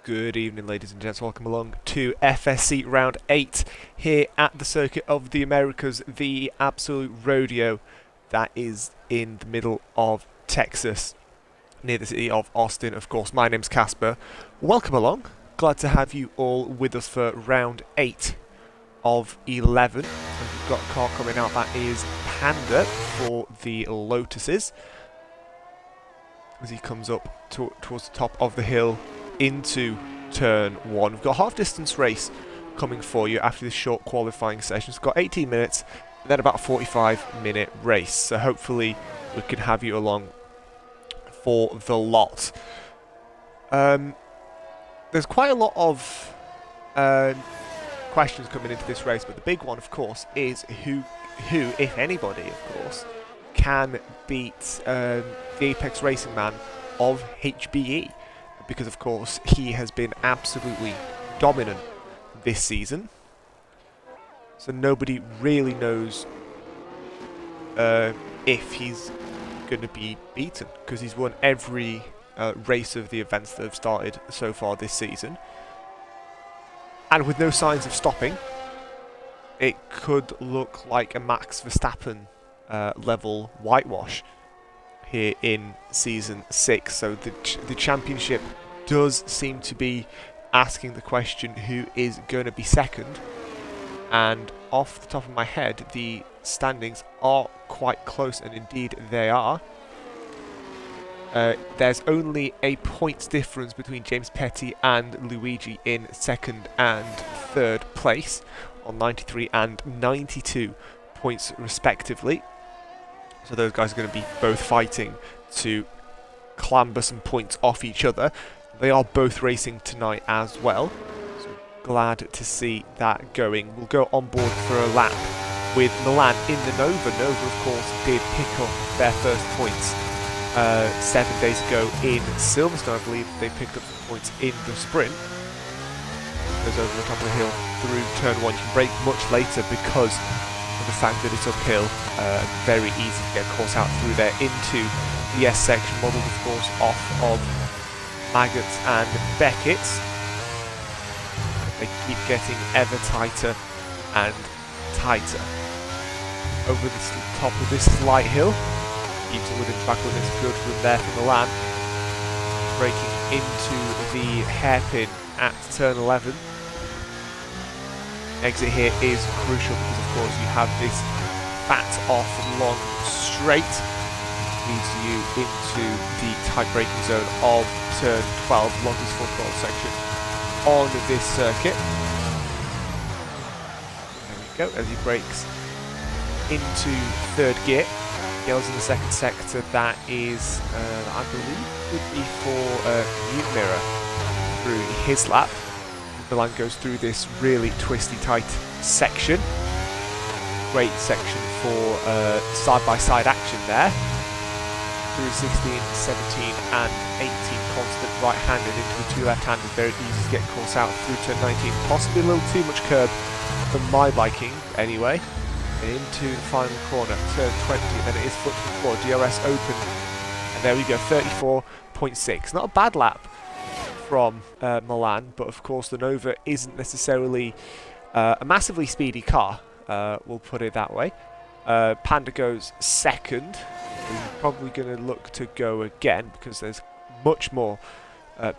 Good evening, ladies and gents. Welcome along to FSC Round 8 here at the Circuit of the Americas, the absolute rodeo that is in the middle of Texas, near the city of Austin, of course. My name's Casper. Welcome along. Glad to have you all with us for Round 8 of 11. And we've got a car coming out that is Panda for the Lotuses, as he comes up towards the top of the hill into turn 1. We've got a half distance race coming for you after this short qualifying session. It's got 18 minutes and then about a 45-minute race, so hopefully we can have you along for the lot. There's quite a lot of questions coming into this race, but the big one, of course, is who if anybody, of course, can beat the Apex Racing Man of HBE, because of course he has been absolutely dominant this season, so nobody really knows if he's going to be beaten, because he's won every race of the events that have started so far this season, and with no signs of stopping, it could look like a Max Verstappen level whitewash here in Season 6. So the championship does seem to be asking the question, who is going to be second? And off the top of my head, the standings are quite close, and indeed they are. There's only a points difference between James Petty and Luigi in second and third place on 93 and 92 points respectively. So those guys are going to be both fighting to clamber some points off each other. They are both racing tonight as well, so glad to see that going. We'll go on board for a lap with Milan in the Nova. Nova, of course, did pick up their first points 7 days ago in Silverstone. I believe they picked up some points in the sprint. Goes over the top of the hill through turn 1. You can brake much later because of the fact that it's uphill. Very easy to get a course out through there into the S section, modelled of course off of Maggots and Beckett's. They keep getting ever tighter and tighter. Over the top of this slight hill, keeps it within track limits. Good from there from Milan. Braking into the hairpin at turn 11. Exit here is crucial because of course you have this fat off long straight, leads you into the tight braking zone of turn 12, longest full throttle section on this circuit. There we go, as he brakes into third gear. Yells in the second sector, that is, I believe, would be for Mute Mirror through his lap. Milan goes through this really twisty tight section. Great section for side-by-side action there. Through 16, 17 and 18 constant right-handed into the two left-handed. Very easy to get course out through turn 19. Possibly a little too much curb for my liking anyway. And into the final corner, turn 20, and then it is foot to the floor. DRS open. And there we go, 34.6. Not a bad lap from Milan, but of course the Nova isn't necessarily a massively speedy car, we'll put it that way. Panda goes second. We're probably going to look to go again because there's much more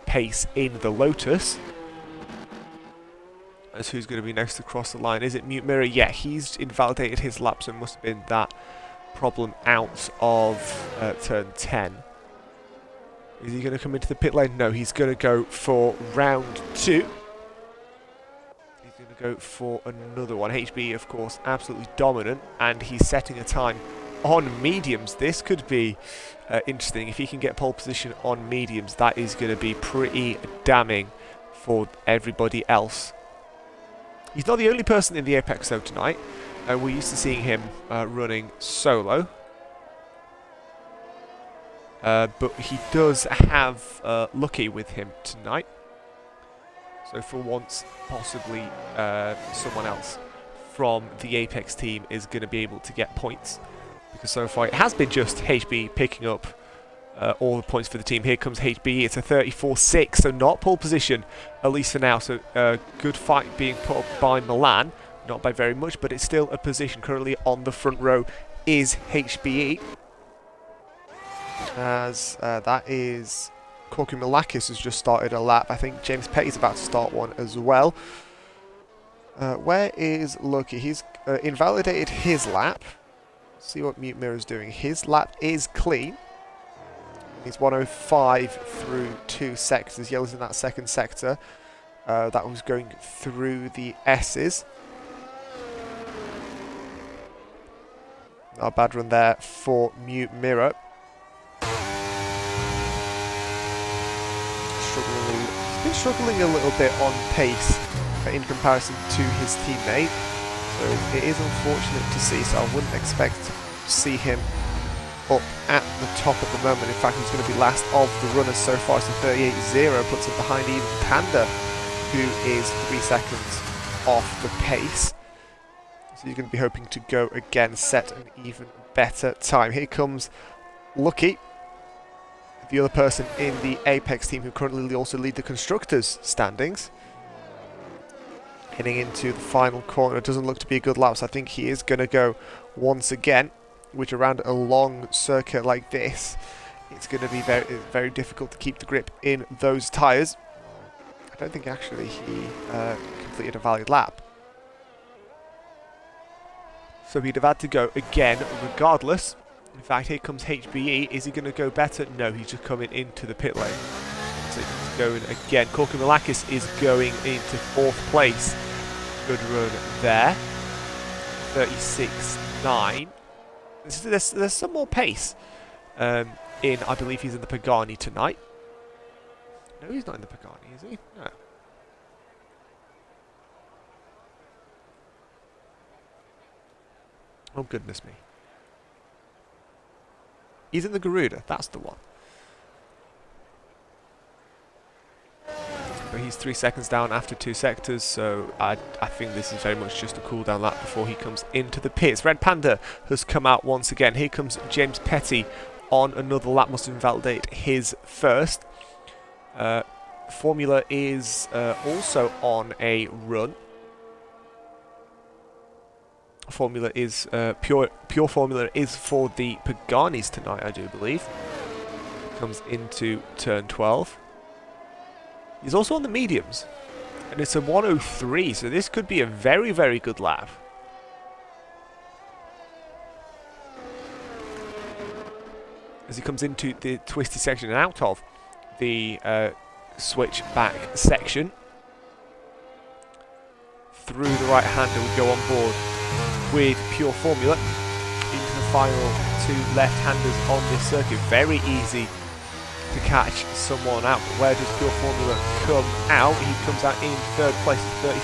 pace in the Lotus. As who's going to be next to cross the line? Is it Mute Mirror? Yeah, he's invalidated his lap, so it must have been that problem out of turn 10. Is he going to come into the pit lane? No, he's going to go for round 2. He's going to go for another one. HB, of course, absolutely dominant, and he's setting a time on mediums. This could be interesting. If he can get pole position on mediums, that is going to be pretty damning for everybody else. He's not the only person in the Apex, though, tonight. We're used to seeing him running solo. But he does have Lucky with him tonight. So for once, possibly someone else from the Apex team is going to be able to get points. Because so far it has been just HB picking up all the points for the team. Here comes HBE. It's a 34-6, so not pole position, at least for now. So good fight being put up by Milan. Not by very much, but it's still a position. Currently on the front row is HBE. As that is Korkumilakis has just started a lap. I think James Petty's about to start one as well. Where is Lucky? He's invalidated his lap. Let's see what Mute Mirror's doing. His lap is clean. He's 105 through 2 sectors. Yellow's in that second sector. That was going through the S's. Not a bad run there for Mute Mirror. He's been struggling a little bit on pace in comparison to his teammate. So it is unfortunate to see, so I wouldn't expect to see him up at the top at the moment. In fact, he's going to be last of the runners so far. So 38.0 puts him behind even Panda, who is 3 seconds off the pace. So you're going to be hoping to go again, set an even better time. Here comes Lucky, the other person in the Apex team who currently also lead the Constructors standings. Heading into the final corner. It doesn't look to be a good lap, so I think he is going to go once again, which around a long circuit like this, it's going to be very difficult to keep the grip in those tyres. I don't think actually he completed a valid lap. So he'd have had to go again regardless. In fact, here comes HBE. Is he going to go better? No, he's just coming into the pit lane. So he's going again. Korkumilakis is going into 4th place. Good run there. 36.9. There's some more pace in, I believe he's in the Pagani tonight. No, he's not in the Pagani, is he? No. Oh, goodness me. He's in the Garuda, that's the one. But he's 3 seconds down after 2 sectors, so I think this is very much just a cooldown lap before he comes into the pits. Red Panda has come out once again. Here comes James Petty on another lap, must invalidate his first. Formula is also on a run. Formula is pure Formula is for the Paganis tonight, I do believe. Comes into turn 12. He's also on the mediums, and it's a 103, so this could be a very, very good lap. As he comes into the twisty section and out of the switchback section, through the right hander we go on board with Pure Formula into the final 2 left-handers on this circuit. Very easy to catch someone out, but where does Pure Formula come out? He comes out in 3rd place at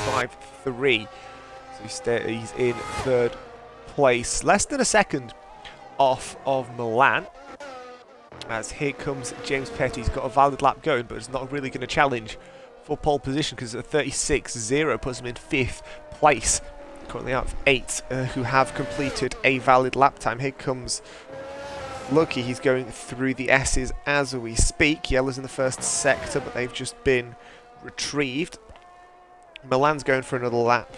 35.3, so he's in 3rd place, less than a second off of Milan. As here comes James Petty. He's got a valid lap going, but it's not really going to challenge for pole position because a 36.0 puts him in 5th place. Currently out of 8 who have completed a valid lap time. Here comes Lucky. He's going through the S's as we speak. Yellow's in the first sector, but they've just been retrieved. Milan's going for another lap.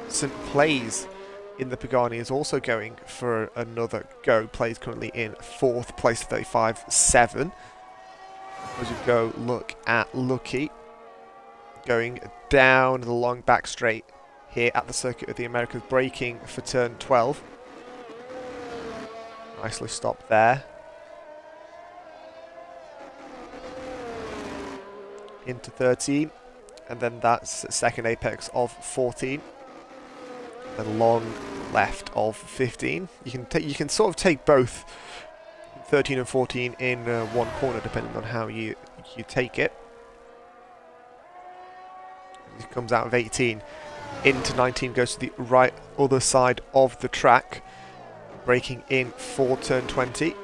St. Plays in the Pagani is also going for another go. Plays currently in 4th place, 35.7. As we go look at Lucky, going down the long back straight here at the Circuit of the Americas, braking for turn 12. Nicely stopped there. Into 13, and then that's second apex of 14. And long left of 15. You can sort of take both 13 and 14 in one corner, depending on how you take it. He comes out of 18 into 19, goes to the right other side of the track, braking in for turn 20,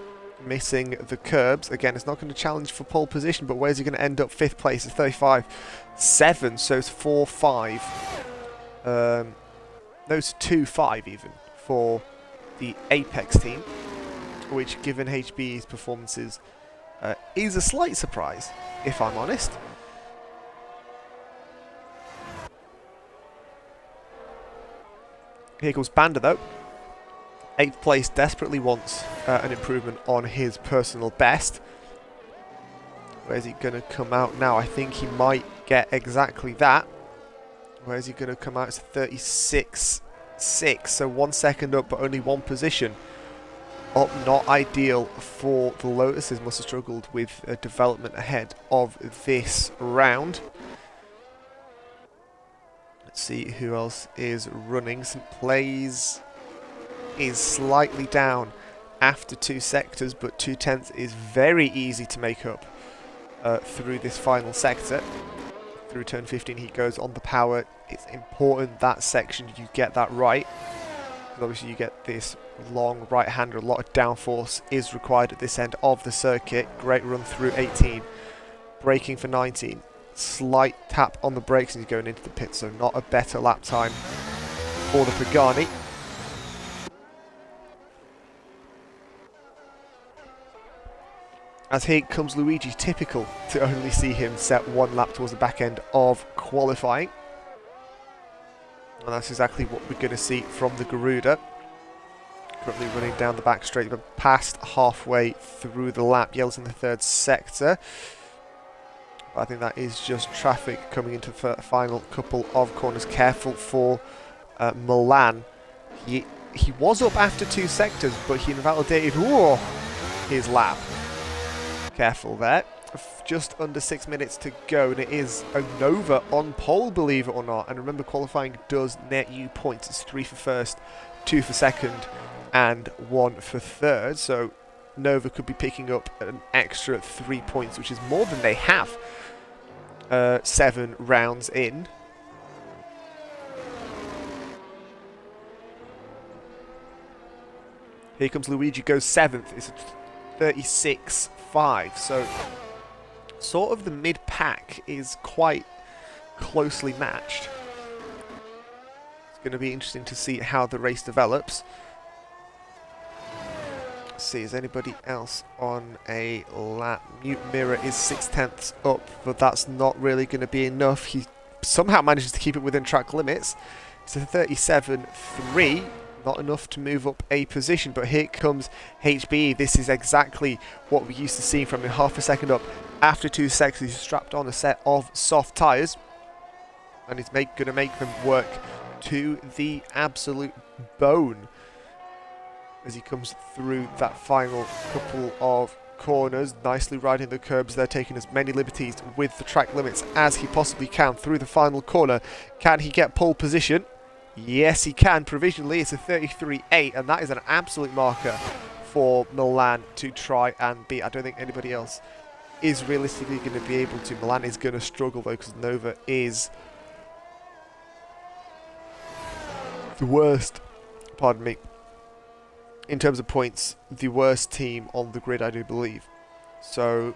missing the curbs. Again, it's not going to challenge for pole position, but where's he going to end up? 5th place is 35.7, so it's 4.5. No, it's 2.5 even for the Apex team, which, given HBE's performances is a slight surprise, if I'm honest. Here goes Banda though. 8th place, desperately wants an improvement on his personal best. Where's he going to come out now? I think he might get exactly that. Where's he going to come out? It's 36.6, so 1 second up, but only 1 position up. Not ideal for the Lotuses. Must have struggled with development ahead of this round. Let's see who else is running. St. Plays is slightly down after 2 sectors, but 2/10 is very easy to make up through this final sector. Through turn 15 he goes on the power. It's important that section you get that right, because obviously you get this long right hander. A lot of downforce is required at this end of the circuit. Great run through 18, braking for 19. Slight tap on the brakes and he's going into the pit, so not a better lap time for the Pagani. As here comes Luigi, typical to only see him set 1 lap towards the back end of qualifying. And that's exactly what we're going to see from the Garuda. Currently running down the back straight, but past halfway through the lap. Yellow's in the 3rd sector. But I think that is just traffic coming into the final couple of corners. Careful for Milan. He was up after 2 sectors, but he invalidated his lap. Careful there. Just under 6 minutes to go, and it is a Nova on pole, believe it or not. And remember, qualifying does net you points. It's 3 for first, 2 for second, and 1 for third. So Nova could be picking up an extra 3 points, which is more than they have 7 rounds in. Here comes Luigi, goes 7th. It's 36.5, so sort of the mid-pack is quite closely matched. It's going to be interesting to see how the race develops. Let's see, is anybody else on a lap? Mute Mirror is 6/10 up, but that's not really going to be enough. He somehow manages to keep it within track limits. It's a 37.3. Not enough to move up a position, but here comes HBE. This is exactly what we used to see from him. Half a second up after 2 sectors. He's strapped on a set of soft tyres, and he's going to make them work to the absolute bone as he comes through that final couple of corners. Nicely riding the curbs there, taking as many liberties with the track limits as he possibly can through the final corner. Can he get pole position? Yes, he can. Provisionally, it's a 33.8, and that is an absolute marker for Milan to try and beat. I don't think anybody else is realistically going to be able to. Milan is going to struggle, though, because Nova is the worst, pardon me, in terms of points, the worst team on the grid, I do believe. So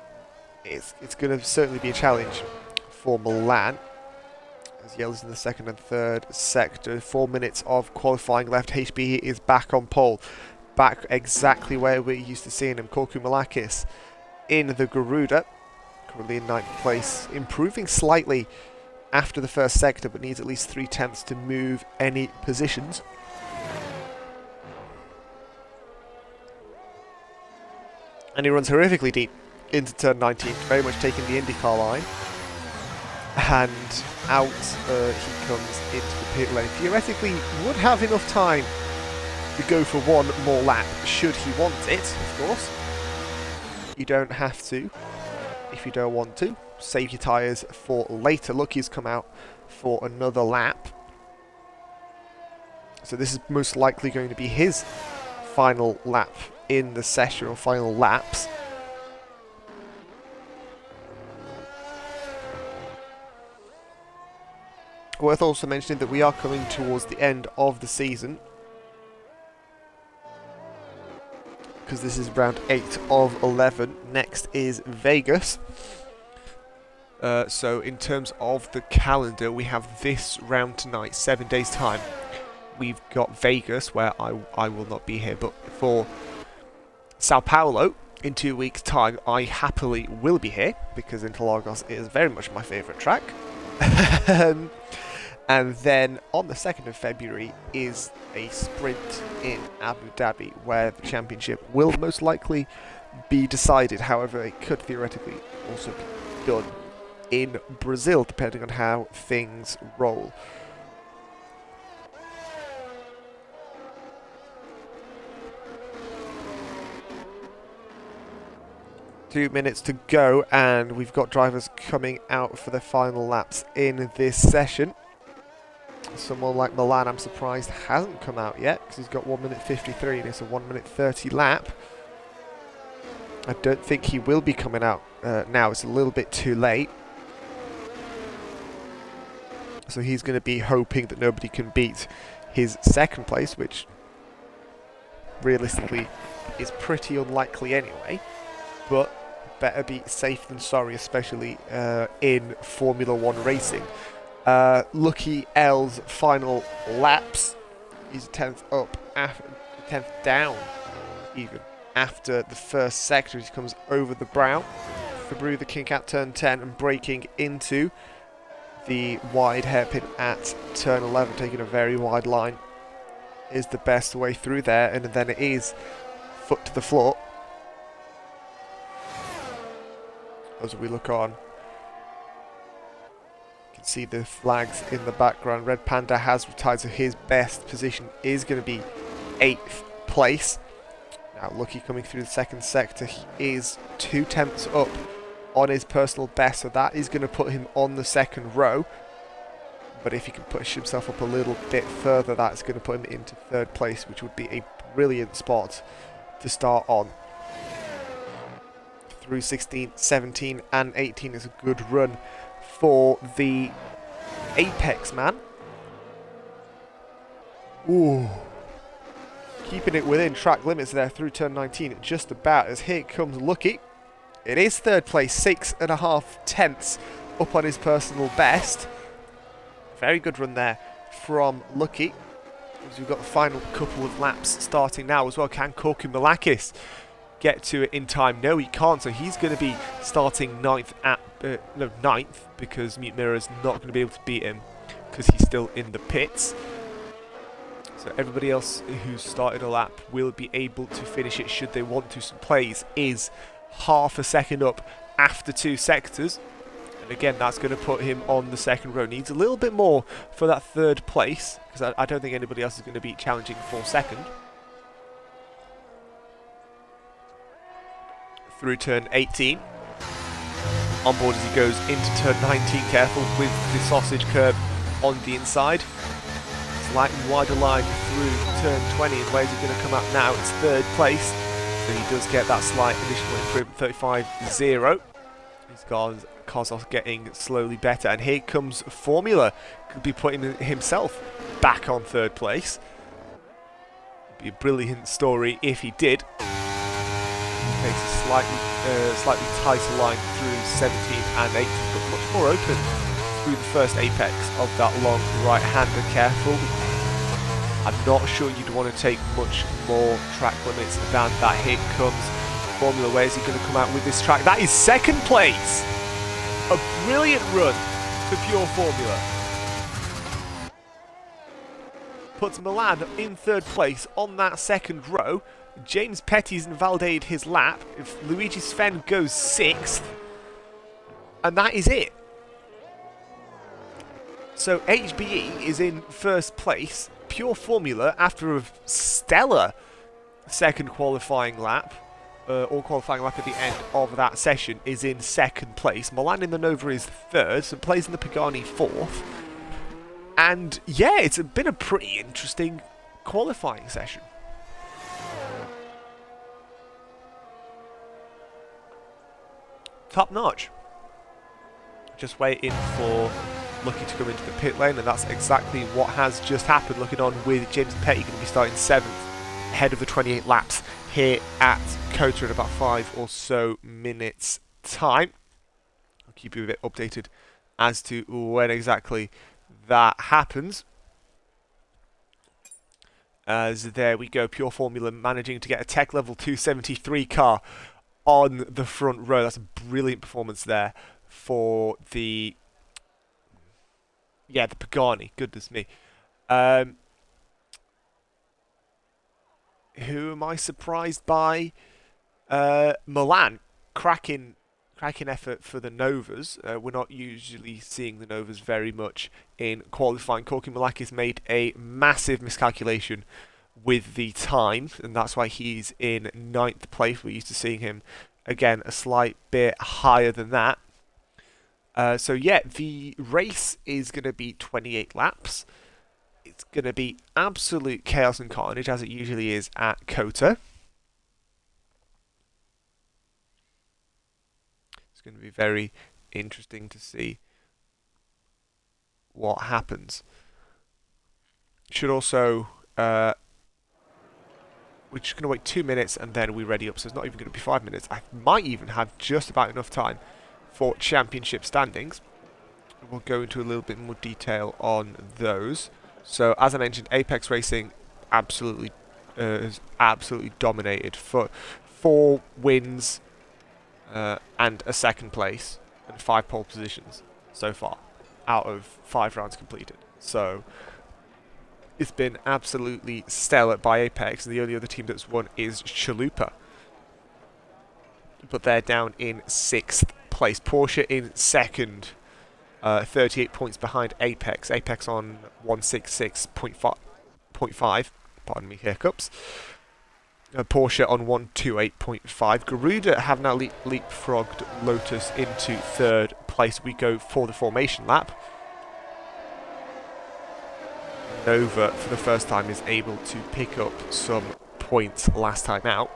it's going to certainly be a challenge for Milan. As Yellow's in the 2nd and 3rd sector. 4 minutes of qualifying left. HB is back on pole. Back exactly where we're used to seeing him. Korku Malakis in the Garuda. Currently in 9th place. Improving slightly after the 1st sector, but needs at least 3/10 to move any positions. And he runs horrifically deep into turn 19. Very much taking the IndyCar line. And out he comes into the pit lane. Theoretically, would have enough time to go for 1 more lap, should he want it, of course. You don't have to, if you don't want to. Save your tyres for later. Look, he's come out for another lap. So this is most likely going to be his final lap in the session, or final laps. Worth also mentioning that we are coming towards the end of the season, because this is round 8 of 11. Next is Vegas. So in terms of the calendar, we have this round tonight, 7 days time. We've got Vegas, where I will not be here, but for Sao Paulo, in 2 weeks' time, I happily will be here, because Interlagos is very much my favourite track. And then on the 2nd of February is a sprint in Abu Dhabi, where the championship will most likely be decided. However, it could theoretically also be done in Brazil, depending on how things roll. Two minutes to go, and we've got drivers coming out for their final laps in this session. Someone like Milan, I'm surprised, hasn't come out yet, because he's got 1 minute 53 and it's a 1 minute 30 lap. I don't think he will be coming out now. It's a little bit too late. So he's going to be hoping that nobody can beat his second place, which realistically is pretty unlikely anyway. But better be safe than sorry, especially in Formula 1 racing. Lucky L's final laps. He's 10th up, 10th down even. After the first sector, he comes over the brow through the kink at turn 10 and braking into the wide hairpin at turn 11, taking a very wide line is the best way through there, and then it is foot to the floor. As we look on, you can see the flags in the background. Red Panda has retired, so his best position is going to be 8th place. Now, Lucky coming through the second sector, he is 2 tenths up on his personal best, so that is going to put him on the second row. But if he can push himself up a little bit further, that's going to put him into 3rd place, which would be a brilliant spot to start on. Through 16, 17 and 18 is a good run for the Apex man. Ooh. Keeping it within track limits there through turn 19, just about, as here comes Lucky. It is 3rd place, 6.5 tenths up on his personal best. Very good run there from Lucky. As we've got the final couple of laps starting now as well. Can Korki Milakis get to it in time? No, he can't, so he's going to be starting 9th at ninth, because Mute Mirror is not going to be able to beat him because he's still in the pits. So everybody else who's started a lap will be able to finish it should they want to. Some plays is half a second up after 2 sectors. And again, that's going to put him on the second row. Needs a little bit more for that 3rd place, because I don't think anybody else is going to be challenging for 2nd. Through turn 18. On board as he goes into turn 19. Careful with the sausage curb on the inside. Slightly wider line through turn 20, and where's he going to come out now? It's 3rd place, so he does get that slight additional improvement, 35.0. His cars are getting slowly better, and here comes Formula. Could be putting himself back on 3rd place. It'd be a brilliant story if he did. He takes a slightly tighter line through 17 and 18, but much more open through the first apex of that long right-hander. Careful. I'm not sure you'd want to take much more track limits than that. Here comes Formula. Where's he going to come out with this track? That is 2nd place! A brilliant run for Pure Formula. Puts Milan in 3rd place on that 2nd row. James Petty's invalidated his lap. If Luigi Sven goes 6th, and that is it. So HBE is in 1st place. Pure Formula, after a stellar 2nd qualifying lap, or qualifying lap at the end of that session, is in 2nd place. Milan in the Nova is 3rd, so plays in the Pagani 4th. And yeah, it's been a pretty interesting qualifying session. Top notch. Just waiting for Lucky to come into the pit lane, and that's exactly what has just happened. Looking on with James Petty going to be starting 7th, ahead of the 28 laps here at COTA in about 5 or so minutes time. I'll keep you a bit updated as to when exactly that happens. As there we go, Pure Formula managing to get a Tech Level 273 car on the front row. That's a brilliant performance there for the Pagani. Goodness me. Who am I surprised by? Milan, cracking effort for the Novas. We're not usually seeing the Novas very much in qualifying. Corky Milakis made a massive miscalculation with the time, and that's why he's in 9th place. We're used to seeing him, again, a slight bit higher than that. So yeah, the race is going to be 28 laps. It's going to be absolute chaos and carnage, as it usually is at COTA. It's going to be very interesting to see what happens. Should also... we're just going to wait 2 minutes and then we're ready up, so it's not even going to be 5 minutes. I might even have just about enough time for championship standings. We'll go into a little bit more detail on those. So, as I mentioned, Apex Racing absolutely has absolutely dominated for 4 wins and a 2nd place and 5 pole positions so far out of 5 rounds completed. So, it's been absolutely stellar by Apex, and the only other team that's won is Chalupa. But they're down in 6th place. Porsche in 2nd. 38 points behind Apex. Apex on 166.5. Pardon me, hiccups. Porsche on 128.5. Garuda have now leapfrogged Lotus into 3rd place. We go for the formation lap. Nova, for the first time, is able to pick up some points last time out.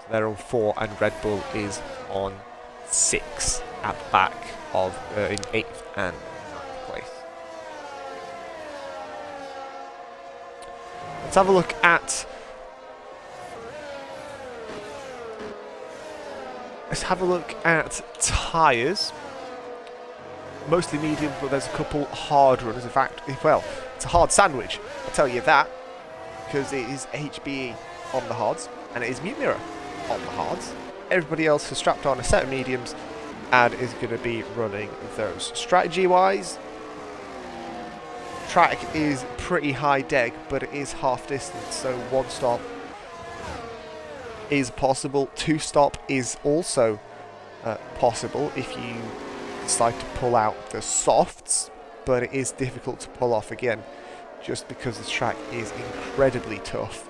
So they're on 4, and Red Bull is on 6 at the back of in 8th and 9th place. Let's have a look at tyres. Mostly medium, but there's a couple hard runners. In fact, well, it's a hard sandwich, I'll tell you that, because it is HBE on the hards and it is Mute Mirror on the hards. Everybody else has strapped on a set of mediums and is going to be running those. Strategy-wise, track is pretty high deck, but it is half distance, so 1 stop is possible. 2 stop is also possible if you decide to pull out the softs, but it is difficult to pull off again, just because the track is incredibly tough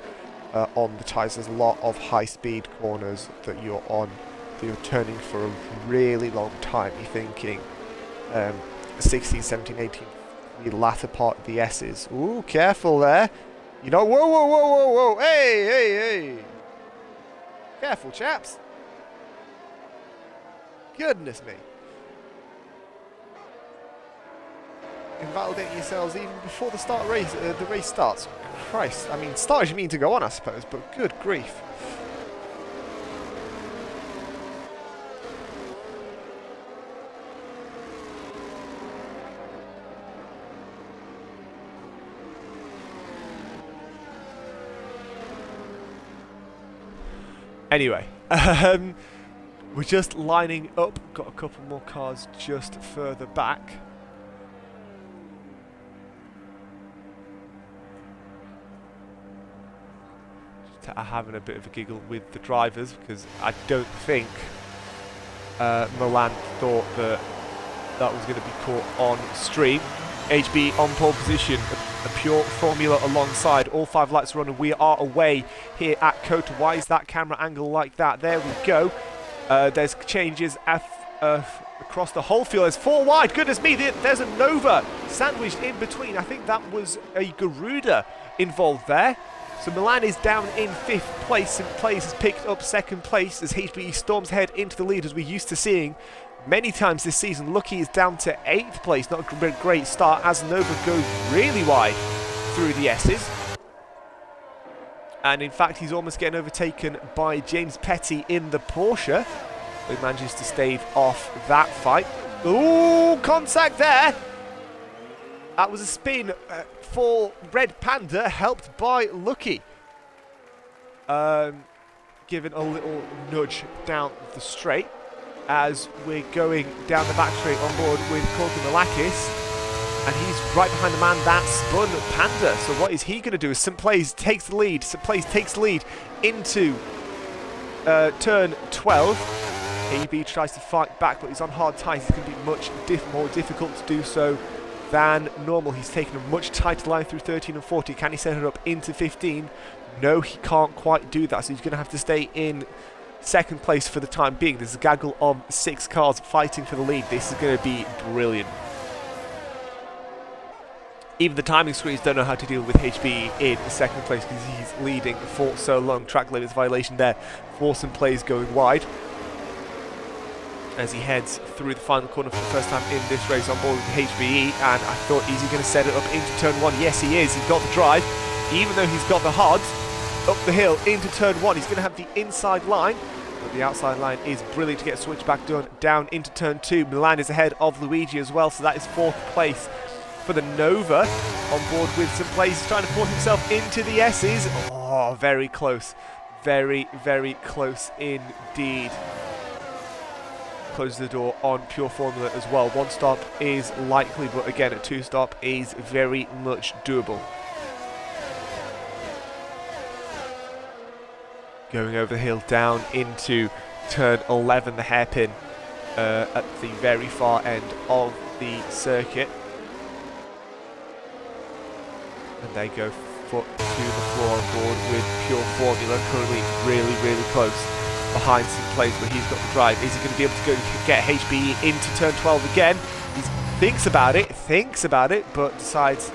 on the tyres. There's a lot of high-speed corners that you're on. You're turning for a really long time. You're thinking 16, 17, 18, the latter part of the S's. Ooh, careful there. You know, whoa, whoa, whoa, whoa, whoa. Hey, hey, hey. Careful, chaps. Goodness me. Invalidating yourselves even before the race starts. Christ, I mean, start as you mean to go on, I suppose, but good grief. Anyway, we're just lining up. Got a couple more cars just further back. Just having a bit of a giggle with the drivers because I don't think Milan thought that was going to be caught on stream. HB on pole position, a pure formula alongside. All 5 lights are on and we are away here at COTA. Why is that camera angle like that? There we go. There's changes across the whole field. There's 4 wide. Goodness me, there's a Nova sandwiched in between. I think that was a Garuda involved there. So Milan is down in 5th place, and Plays has picked up 2nd place as HBE storms ahead into the lead, as we're used to seeing many times this season. Lucky is down to 8th place. Not a great start as Nova goes really wide through the S's. And in fact, he's almost getting overtaken by James Petty in the Porsche, who manages to stave off that fight. Ooh, contact there. That was a spin for Red Panda, helped by Lucky. given a little nudge down the straight as we're going down the back straight on board with COTA Milakis. And he's right behind the man that spun Panda. So what is he going to do? St. Blaise takes the lead. St. Blaise takes the lead into turn 12. AB tries to fight back, but he's on hard ties. It's going to be much more difficult to do so than normal. He's taken a much tighter line through 13 and 14. Can he set it up into 15? No, he can't quite do that. So he's going to have to stay in second place for the time being. There's a gaggle of 6 cars fighting for the lead. This is going to be brilliant. Even the timing screens don't know how to deal with HB in second place because he's leading for so long. Track limits violation there. Force and plays going wide as he heads through the final corner for the first time in this race on board with HBE. And I thought, is he going to set it up into turn 1? Yes, he is. He's got the drive. Even though he's got the hards up the hill into turn 1, he's going to have the inside line. But the outside line is brilliant to get a switchback done down into turn 2. Milan is ahead of Luigi as well, so that is 4th place for the Nova on board with St. Blaise. He's trying to force himself into the S's. Oh, very close. Very, very close indeed. Closes the door on Pure Formula as well. 1 stop is likely, but again, a 2 stop is very much doable. Going over the hill down into turn 11, the hairpin at the very far end of the circuit. And they go foot to the floor on board with Pure Formula, currently really, really close behind St. Blaise, where he's got the drive. Is he going to be able to go get HBE into turn 12 again? He thinks about it, but decides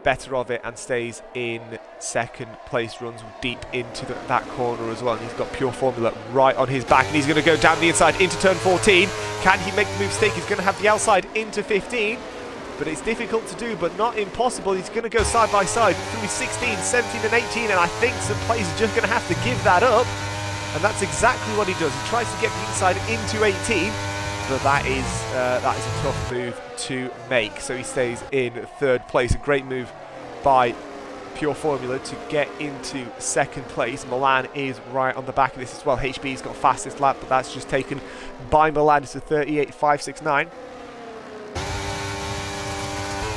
better of it and stays in second place, runs deep into that corner as well. And he's got Pure Formula right on his back, and he's going to go down the inside into turn 14. Can he make the mistake? He's going to have the outside into 15. But it's difficult to do, but not impossible. He's going to go side by side through 16, 17 and 18, and I think St. Blaise is just going to have to give that up. And that's exactly what he does. He tries to get the inside into 18, but that is a tough move to make. So he stays in 3rd place. A great move by Pure Formula to get into 2nd place. Milan is right on the back of this as well. HB's got fastest lap, but that's just taken by Milan. It's a 38.569.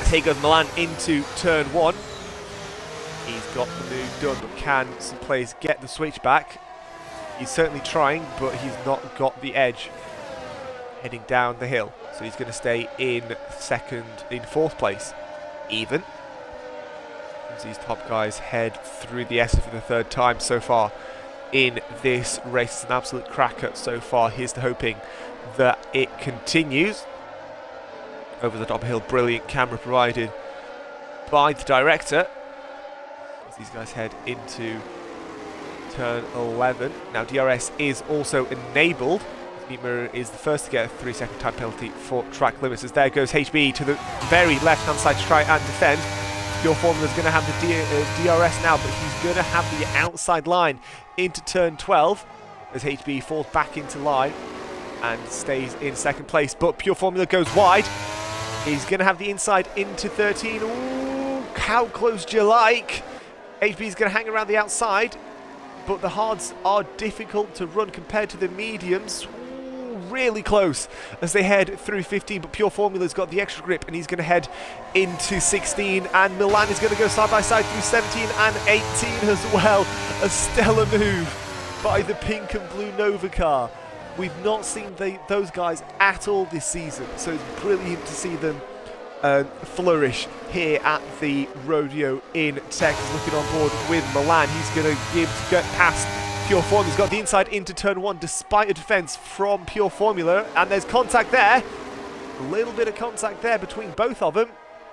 Here goes Milan into turn 1. He's got the move done, but can St. Blaise get the switch back? He's certainly trying, but he's not got the edge heading down the hill. So he's going to stay in 4th place, even. As these top guys head through the S for the 3rd time so far in this race. It's an absolute cracker so far. Here's to hoping that it continues. Over the top hill, brilliant camera provided by the director as these guys head into turn 11. Now DRS is also enabled. Meat Mirror is the first to get a 3-second time penalty for track limits, as there goes HB to the very left hand side to try and defend. Pure Formula is going to have the DRS now, but he's going to have the outside line into turn 12 as HB falls back into line and stays in 2nd place, but Pure Formula goes wide. He's going to have the inside into 13. Ooh, how close do you like? HB's going to hang around the outside, but the hards are difficult to run compared to the mediums. Ooh, really close as they head through 15, but Pure Formula's got the extra grip, and he's going to head into 16, and Milan is going to go side by side through 17 and 18 as well. A stellar move by the pink and blue Nova car. We've not seen those guys at all this season, so it's brilliant to see them flourish here at the Rodeo in Texas. Looking on board with Milan, he's going to be able to get past Pure Formula. He's got the inside into turn 1 despite a defence from Pure Formula, and there's contact there. A little bit of contact there between both of them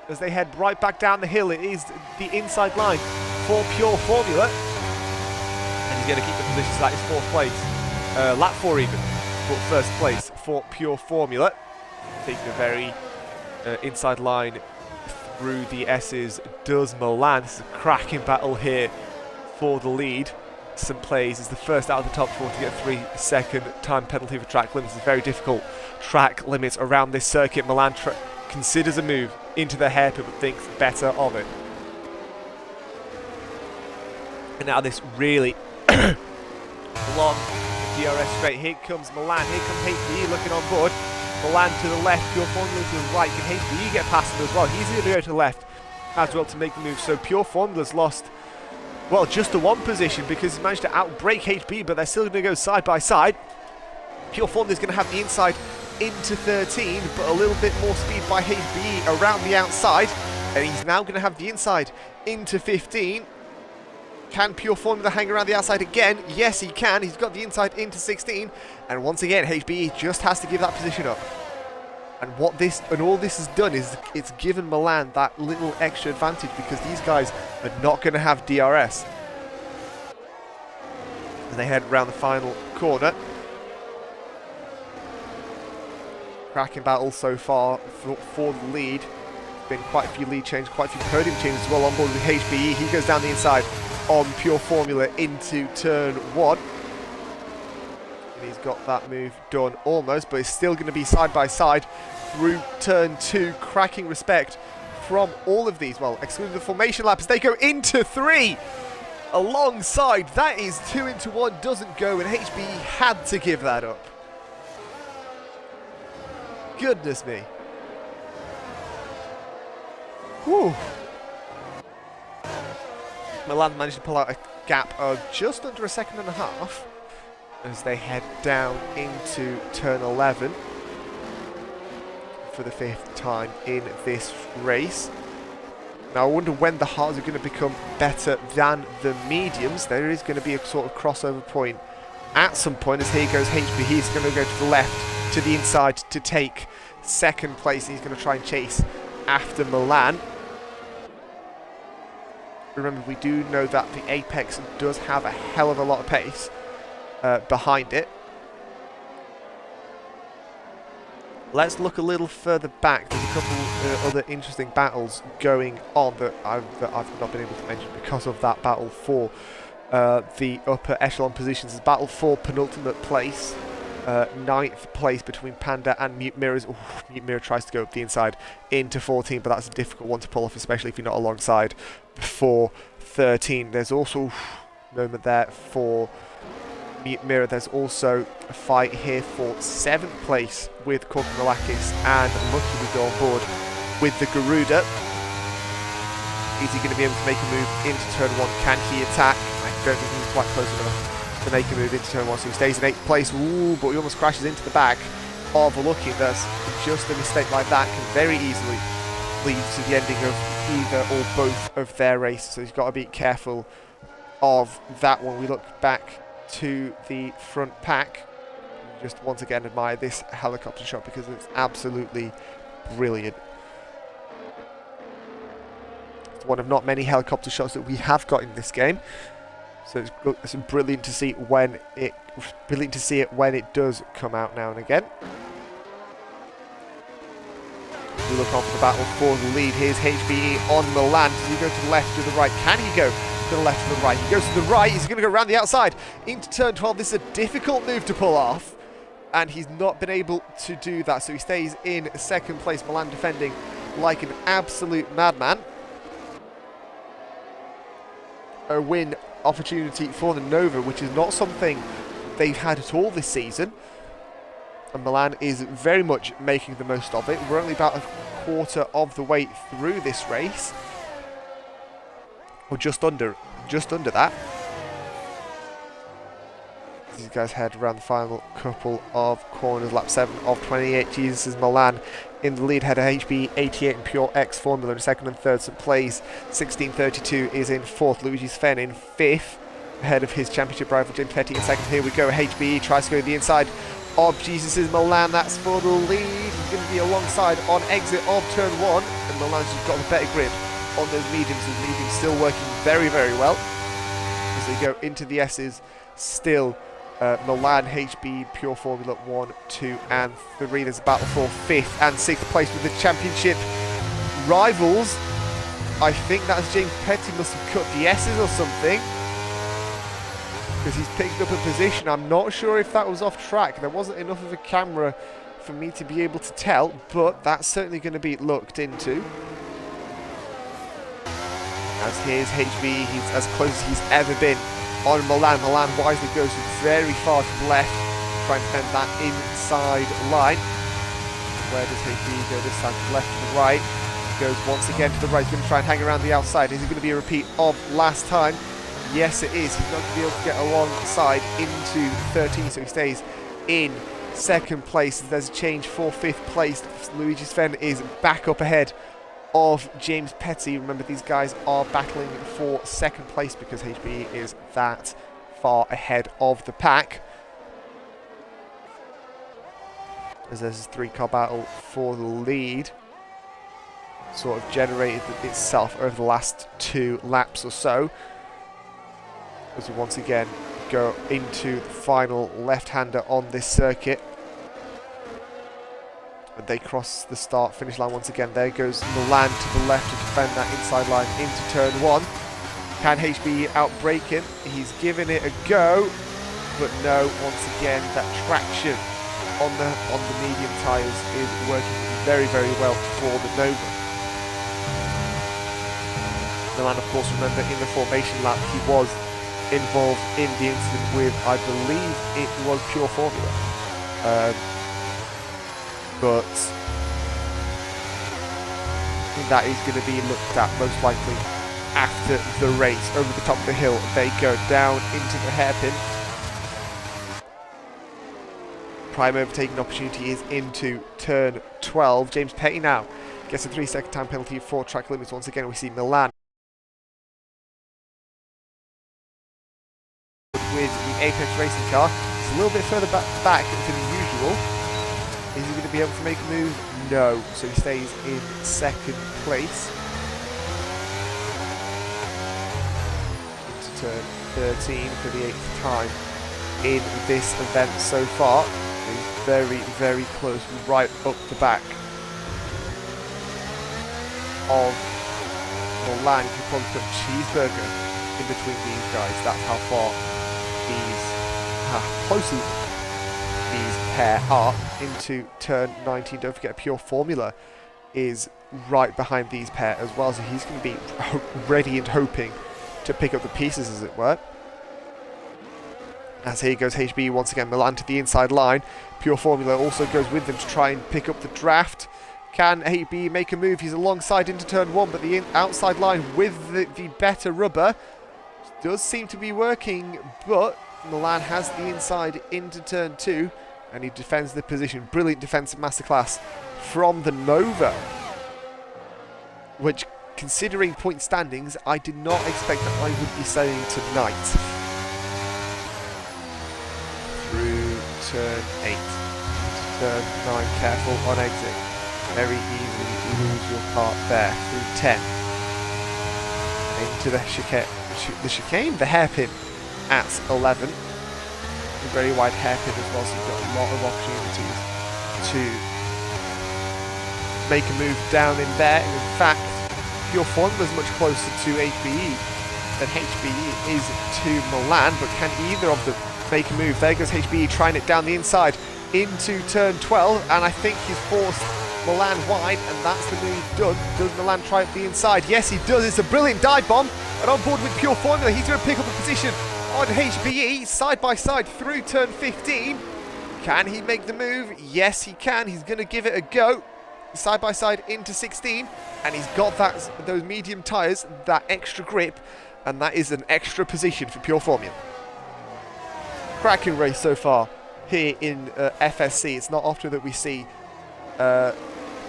as they head right back down the hill. It is the inside line for Pure Formula, and he's going to keep the position, so that is 4th place. Lap 4 even, but 1st place for Pure Formula. Taking a very inside line through the S's does Milan. This is a cracking battle here for the lead. St. Blaise is the first out of the top 4 to get a 3-second time penalty for track limits. It's very difficult track limits around this circuit. Milan considers a move into the hairpin, but thinks better of it. And now this really Along the DRS straight. Here comes Milan. Here comes HBE looking on board. Milan to the left. Pure Formula to the right. Can HBE get past him as well? He's going to go to the left as well to make the move. So Pure Formula's lost, well, just the one position because he managed to outbrake HBE, but they're still going to go side by side. Pure Formula's going to have the inside into 13, but a little bit more speed by HBE around the outside. And he's now going to have the inside into 15. Can Pure Formula hang around the outside again? Yes, he can. He's got the inside into 16. And once again, HBE just has to give that position up. And what this and all this has done is it's given Milan that little extra advantage because these guys are not going to have DRS. And they head around the final corner. Cracking battle so far for the lead. Been quite a few lead changes, quite a few podium changes as well on board with HBE. He goes down the inside on Pure Formula into turn 1. And he's got that move done almost, but it's still going to be side by side through turn 2. Cracking respect from all of these. Well, excluding the formation lap as they go into 3 alongside. That is 2 into 1, doesn't go, and HBE had to give that up. Goodness me. Whew. Milan managed to pull out a gap of just under a second and a half as they head down into turn 11 for the 5th time in this race. Now I wonder when the hards are going to become better than the mediums. There is going to be a sort of crossover point at some point as here goes HB. He's going to go to the left, to the inside to take second place. He's going to try and chase after Milan. Remember, we do know that the Apex does have a hell of a lot of pace behind it. Let's look a little further back. There's a couple other interesting battles going on that I've not been able to mention because of that battle for the upper echelon positions. There's battle for penultimate place. 9th place between Panda and Mute Mirrors. Ooh, Mute Mirror tries to go up the inside into 14, but that's a difficult one to pull off, especially if you're not alongside before 13. There's also a moment there for Mute Mirror. There's also a fight here for 7th place with Korkanalakis, and lucky we go on board with the Garuda. Is he going to be able to make a move into turn 1? Can he attack? I don't think he's quite close enough to make a move into turn 1, so he stays in 8th place. Ooh, but he almost crashes into the back of Lucky. That's just a mistake like that can very easily lead to the ending of either or both of their races, so he's got to be careful of that one. We look back to the front pack. Just once again admire this helicopter shot because it's absolutely brilliant. It's one of not many helicopter shots that we have got in this game. So it's brilliant to see when it does come out now and again. We look on for the battle for the lead. Here's HBE on Milan. Does he go to the left, to the right? Can he go to the left, to the right? He goes to the right. He's going to go around the outside into turn 12. This is a difficult move to pull off, and he's not been able to do that. So he stays in 2nd place. Milan defending like an absolute madman. A win opportunity for the Nova, which is not something they've had at all this season, and Milan is very much making the most of it. We're only about a quarter of the way through this race, or just under that. These guys head around the final couple of corners. Lap 7 of 28. Jesus is Milan in the lead, header HB 88 and Pure X Formula in 2nd and 3rd. St. Plays 1632 is in 4th. Luigi Sven in 5th, ahead of his championship rival James Petty in 2nd. Here we go. HBE tries to go to the inside of Jesus is Milan. That's for the lead. He's going to be alongside on exit of turn 1, and Milan's just got a better grip on those mediums. The mediums still working very, very well as they go into the S's. Still Milan, HB, Pure Formula 1, 2 and 3. There's a battle for 5th and 6th place with the championship rivals. I think that's James Petty must have cut the S's or something, because he's picked up a position. I'm not sure if that was off track. There wasn't enough of a camera for me to be able to tell, but that's certainly going to be looked into. As here's HB, he's as close as he's ever been on Milan. Milan wisely goes very far to the left, trying to defend that inside line. Where does HB go this time? To the left, to the right. Goes once again to the right. He's going to try and hang around the outside. Is it going to be a repeat of last time? Yes, it is. He's not going to be able to get alongside into 13, so he stays in second place. There's a change for 5th place. Luigi Sven is back up ahead of James Petty. Remember, these guys are battling for 2nd place because HBE is that far ahead of the pack. As there's a 3-car battle for the lead. Sort of generated itself over the last 2 laps or so. As we once again go into the final left-hander on this circuit. And they cross the start-finish line once again. There goes Milan to the left to defend that inside line into turn 1. Can HB outbrake him? He's giving it a go, but no, once again, that traction on the medium tyres is working very, very well for the Nova. Milan, of course, remember, in the formation lap, he was involved in the incident with, I believe it was Pure Formula. But that is going to be looked at most likely after the race. Over the top of the hill, they go down into the hairpin. Prime overtaking opportunity is into turn 12. James Petty now gets a 3-second time penalty for track limits. Once again, we see Milan with the Apex racing car. It's a little bit further back than usual. Is he going to be able to make a move? No. So he stays in 2nd place. Into turn 13 for the 8th time in this event so far. He's very, very close, right up the back of Milan. You can probably put cheeseburger in between these guys. That's how far close these pair are into turn 19. Don't forget, Pure Formula is right behind these pair as well, so he's going to be ready and hoping to pick up the pieces, as it were. As here goes HB once again, Milan to the inside line. Pure Formula also goes with them to try and pick up the draft. Can HB make a move? He's alongside into turn 1, but the outside line with the better rubber does seem to be working, but Milan has the inside into turn 2, and he defends the position. Brilliant defensive masterclass from the Nova, which, considering point standings, I did not expect that I would be saying tonight. Through turn 8, turn 9, careful on exit. Very easily lose your part there. Through 10, into the chicane, the hairpin at 11. A very wide hairpin as well, so you've got a lot of opportunities to make a move down in there. And in fact, Pure Formula is much closer to HBE than HBE is to Milan, but can either of them make a move? There goes HBE trying it down the inside into turn 12, and I think he's forced Milan wide, and that's the move done. Does Milan try up the inside? Yes, he does. It's a brilliant dive bomb, and on board with Pure Formula, he's going to pick up a position on HBE, side by side through turn 15. Can he make the move? Yes, he can. He's going to give it a go. Side by side into 16, and he's got those medium tyres, that extra grip, and that is an extra position for Pure Formula. Cracking race so far here in FSC. It's not often that we see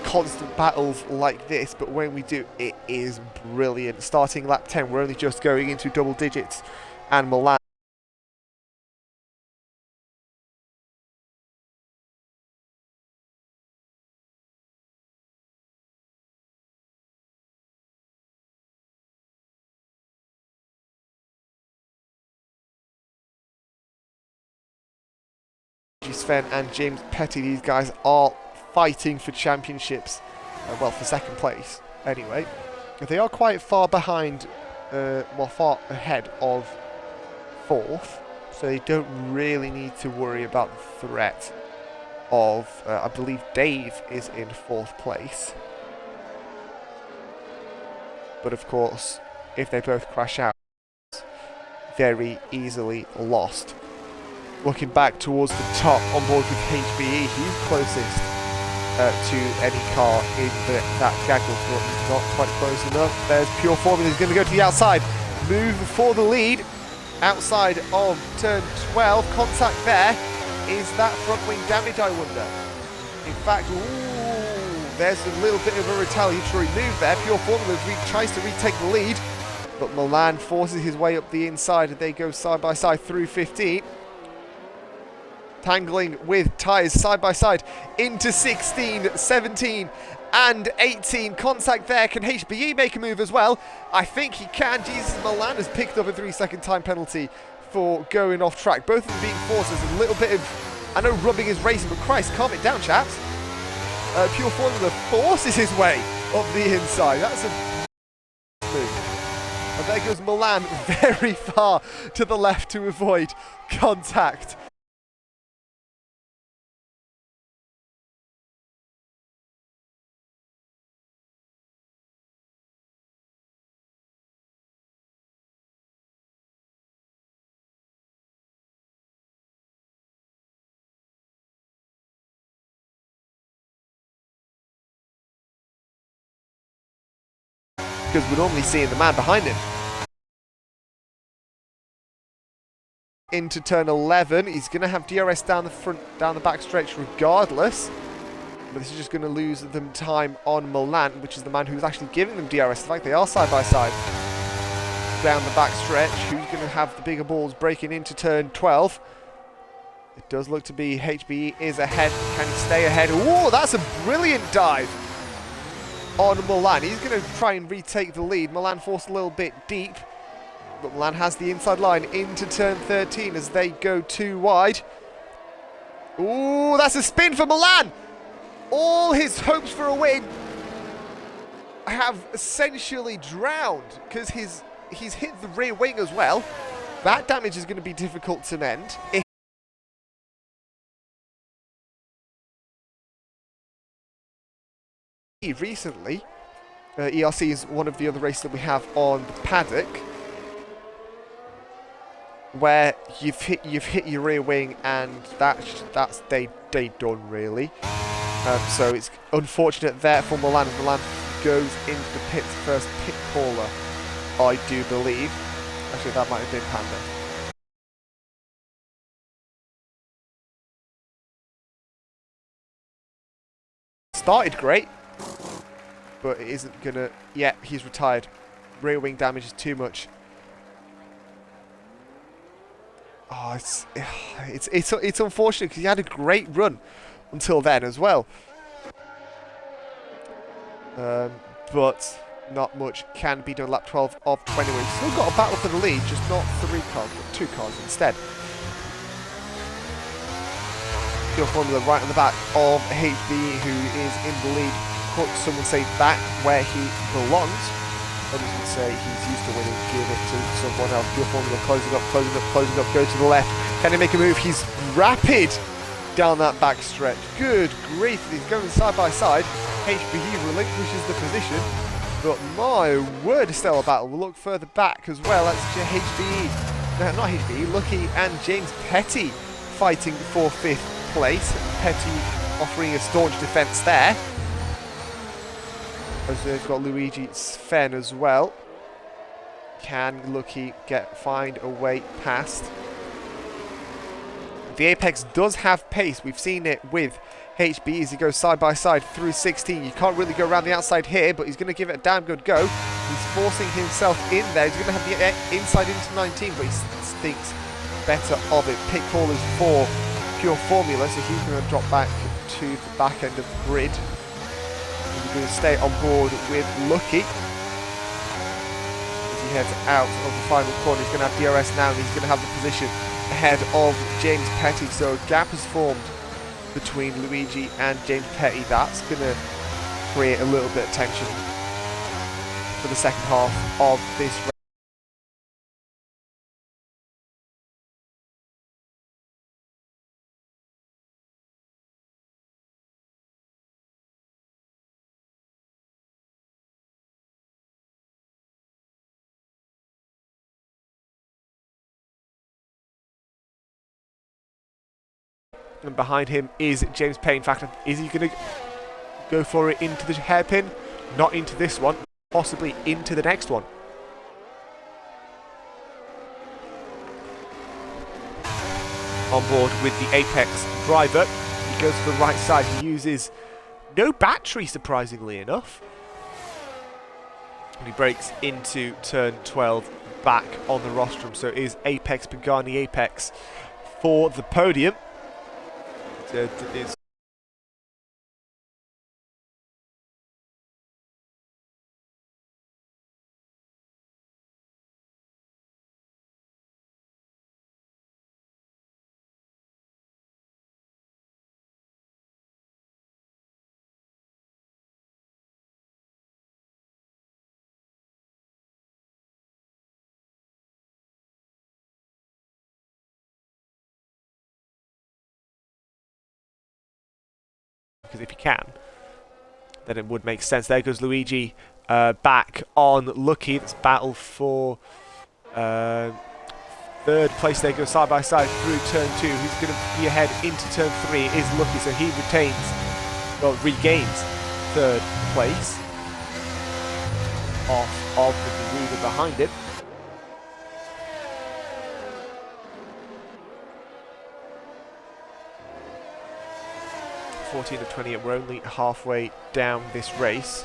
constant battles like this, but when we do, it is brilliant. Starting lap 10, we're only just going into double digits, and Milan Sven and James Petty, these guys are fighting for championships, well, for 2nd place anyway. They are quite far behind, far ahead of 4th, so they don't really need to worry about the threat of, I believe Dave is in 4th place. But of course, if they both crash out, very easily lost. Looking back towards the top on board with HBE, he's closest to any car in that gaggle, but he's not quite close enough. There's Pure Formula, he's going to go to the outside, move for the lead. Outside of turn 12, contact there. Is that front wing damage, I wonder? In fact, ooh, there's a little bit of a retaliatory move there. Pure Formula tries to retake the lead, but Milan forces his way up the inside and they go side by side through 15. Tangling with tyres side by side into 16, 17 and 18. Contact there. Can HBE make a move as well? I think he can. Jesus, Milan has picked up a 3-second time penalty for going off track. Both of them being forced. There's a little bit of, I know rubbing is racing, but Christ, calm it down, chaps. Pure Formula forces his way up the inside. That's a move. And there goes Milan very far to the left to avoid contact. Because we're normally seeing the man behind him. Into turn 11, he's going to have DRS down the front, down the back stretch regardless. But this is just going to lose them time on Milan, which is the man who's actually giving them DRS. In fact, they are side by side down the back stretch. Who's going to have the bigger balls breaking into turn 12? It does look to be HBE is ahead. Can he stay ahead? Oh, that's a brilliant dive on Milan. He's going to try and retake the lead. Milan forced a little bit deep, but Milan has the inside line into turn 13 as they go too wide. Ooh, that's a spin for Milan. All his hopes for a win have essentially drowned because he's hit the rear wing as well. That damage is going to be difficult to mend. Recently, ERC is one of the other races that we have on the paddock, where you've hit your rear wing and that's they done really. So it's unfortunate there for Milan. Milan goes into the pits first pit caller, I do believe. Actually, that might have been Panda. Started great, but it isn't gonna. Yeah, he's retired. Rear wing damage is too much. Oh, it's unfortunate because he had a great run until then as well. But not much can be done. Lap 12 of 20. We've still got a battle for the lead, just not 3 cars, but 2 cars instead. Pure Formula right on the back of HBE, who is in the lead. Some would say back where he belongs. Others would say he's used to winning. Give it to someone else. Pure Formula closing up, closing up, closing up. Go to the left. Can he make a move? He's rapid down that back stretch. Good grief. He's going side by side. HBE relinquishes the position. But my word, a stellar battle. We'll look further back as well. That's HBE. No, not HBE. Lucky and James Petty fighting for 5th place. Petty offering a staunch defence there. As they've got Luigi Sven as well. Can Lucky find a way past? The Apex does have pace. We've seen it with HB as he goes side by side through 16. You can't really go around the outside here, but he's going to give it a damn good go. He's forcing himself in there. He's going to have the inside into 19, but he thinks better of it. Pit call is for Pure Formula, so he's going to drop back to the back end of the grid. He's going to stay on board with Lucky. As he heads out of the final corner, he's going to have DRS now, and he's going to have the position ahead of James Petty. So a gap has formed between Luigi and James Petty. That's going to create a little bit of tension for the second half of this race. And behind him is James Petty. In fact, is he going to go for it into the hairpin? Not into this one, possibly into the next one. On board with the Apex driver. He goes to the right side. He uses no battery, surprisingly enough. And he breaks into turn 12 back on the rostrum. So it is Apex Pagani Apex for the podium. It is because if you can, then it would make sense. There goes Luigi back on Lucky. It's battle for third place. They go side by side through turn 2. Who's going to be ahead into turn 3 is Lucky, so he regains third place off of the Garuda behind him. (14 of 28). We're only halfway down this race.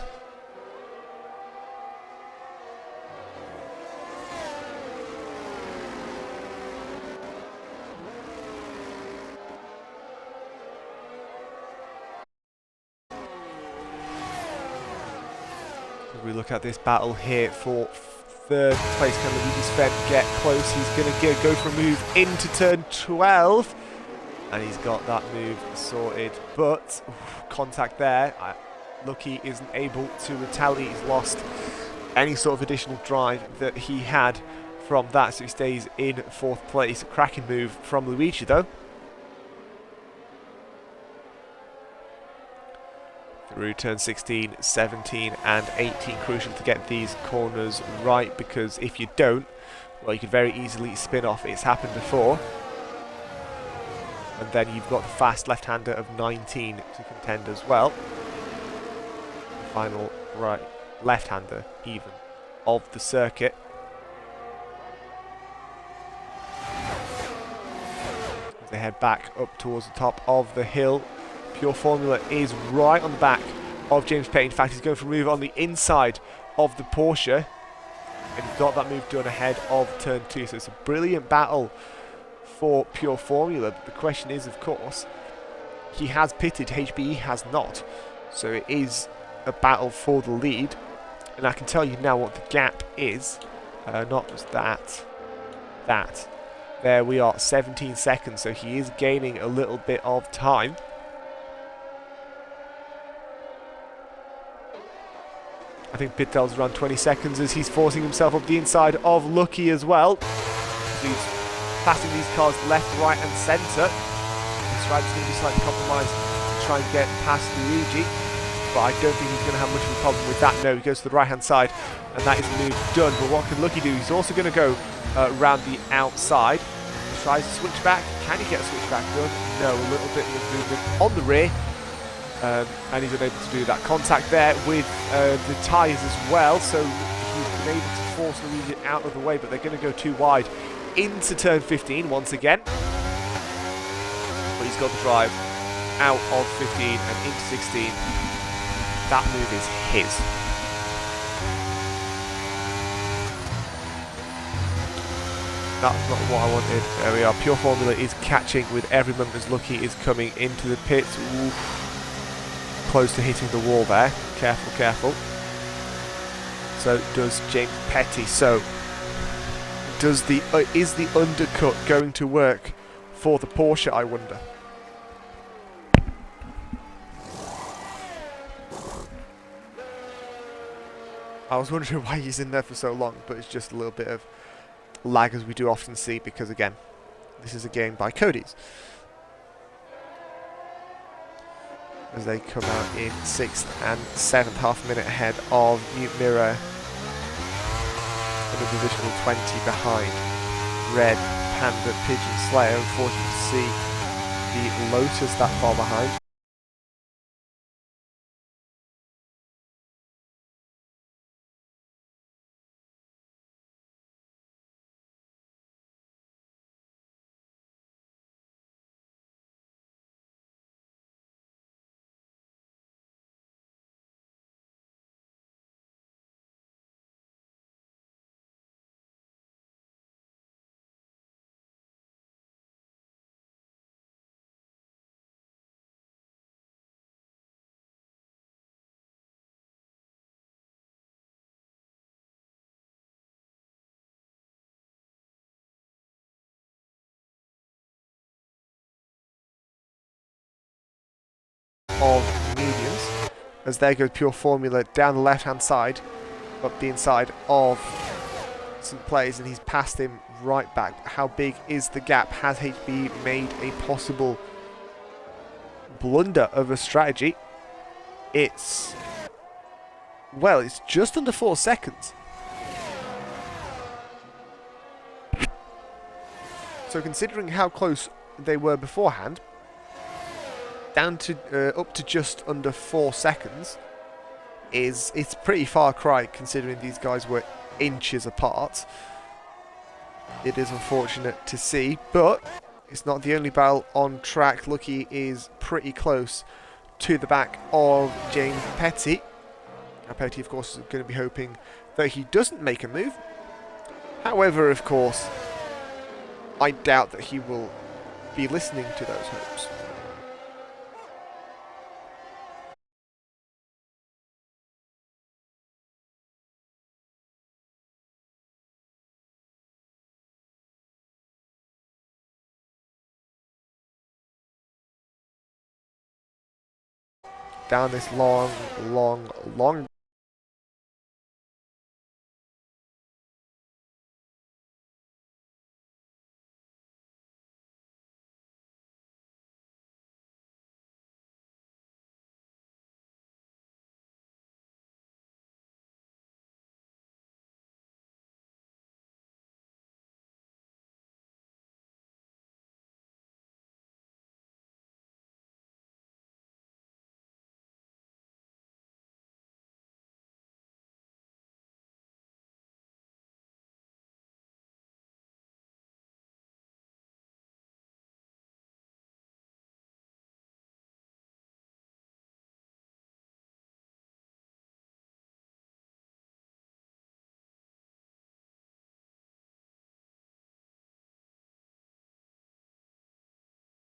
As we look at this battle here for third place, can Luigi Sven get close? He's going to go for a move into turn 12. And he's got that move sorted, but contact there. Lucky isn't able to retaliate. He's lost any sort of additional drive that he had from that, so he stays in fourth place. Cracking move from Luigi, though. Through turn 16, 17, and 18. Crucial to get these corners right, because if you don't, well, you could very easily spin off. It's happened before. And then you've got the fast left-hander of 19 to contend as well. The final right left-hander even of the circuit. As they head back up towards the top of the hill. Pure Formula is right on the back of James Petty. In fact, he's going for a move on the inside of the Porsche. And he's got that move done ahead of turn 2. So it's a brilliant battle for Pure Formula, but the question is, of course, he has pitted, HBE has not, so it is a battle for the lead. And I can tell you now what the gap is. Not just that. There we are, 17 seconds, so he is gaining a little bit of time. I think Pittel's around 20 seconds as he's forcing himself up the inside of Lucky as well. He's passing these cars left, right and centre. This rider's going to be slightly compromised to try and get past Luigi, but I don't think he's going to have much of a problem with that. No, he goes to the right hand side and that is the move done. But what can Lucky do? He's also going to go around the outside. He tries to switch back. Can he get a switch back done? No, a little bit of movement on the rear. And he's unable to do that. Contact there with the tyres as well, so he's been able to force Luigi out of the way, but they're going to go too wide into turn 15 once again. But he's got the drive out of 15 and into 16. That move is his. That's not what I wanted. There we are. Pure Formula is catching with every moment as Lucky is coming into the pits. Oof. Close to hitting the wall there. Careful, careful. So does James Petty. So does is the undercut going to work for the Porsche, I wonder? I was wondering why he's in there for so long, but it's just a little bit of lag, as we do often see, because again, this is a game by Cody's. As they come out in 6th and 7th, half a minute ahead of Mute Mirror, and a divisional 20 behind Red Panda Pigeon Slayer. Unfortunately to see the Lotus that far behind. Of mediums, as there goes Pure Formula down the left hand side, up the inside of St. Plays, and he's passed him right back. How big is the gap? Has HB made a possible blunder of a strategy? It's just under 4 seconds. So considering how close they were beforehand, down to up to just under 4 seconds it's pretty far cry considering these guys were inches apart. It is unfortunate to see, but it's not the only battle on track. Lucky is pretty close to the back of James Petty. Now Petty, of course, is going to be hoping that he doesn't make a move. However, of course, I doubt that he will be listening to those hopes. Down this long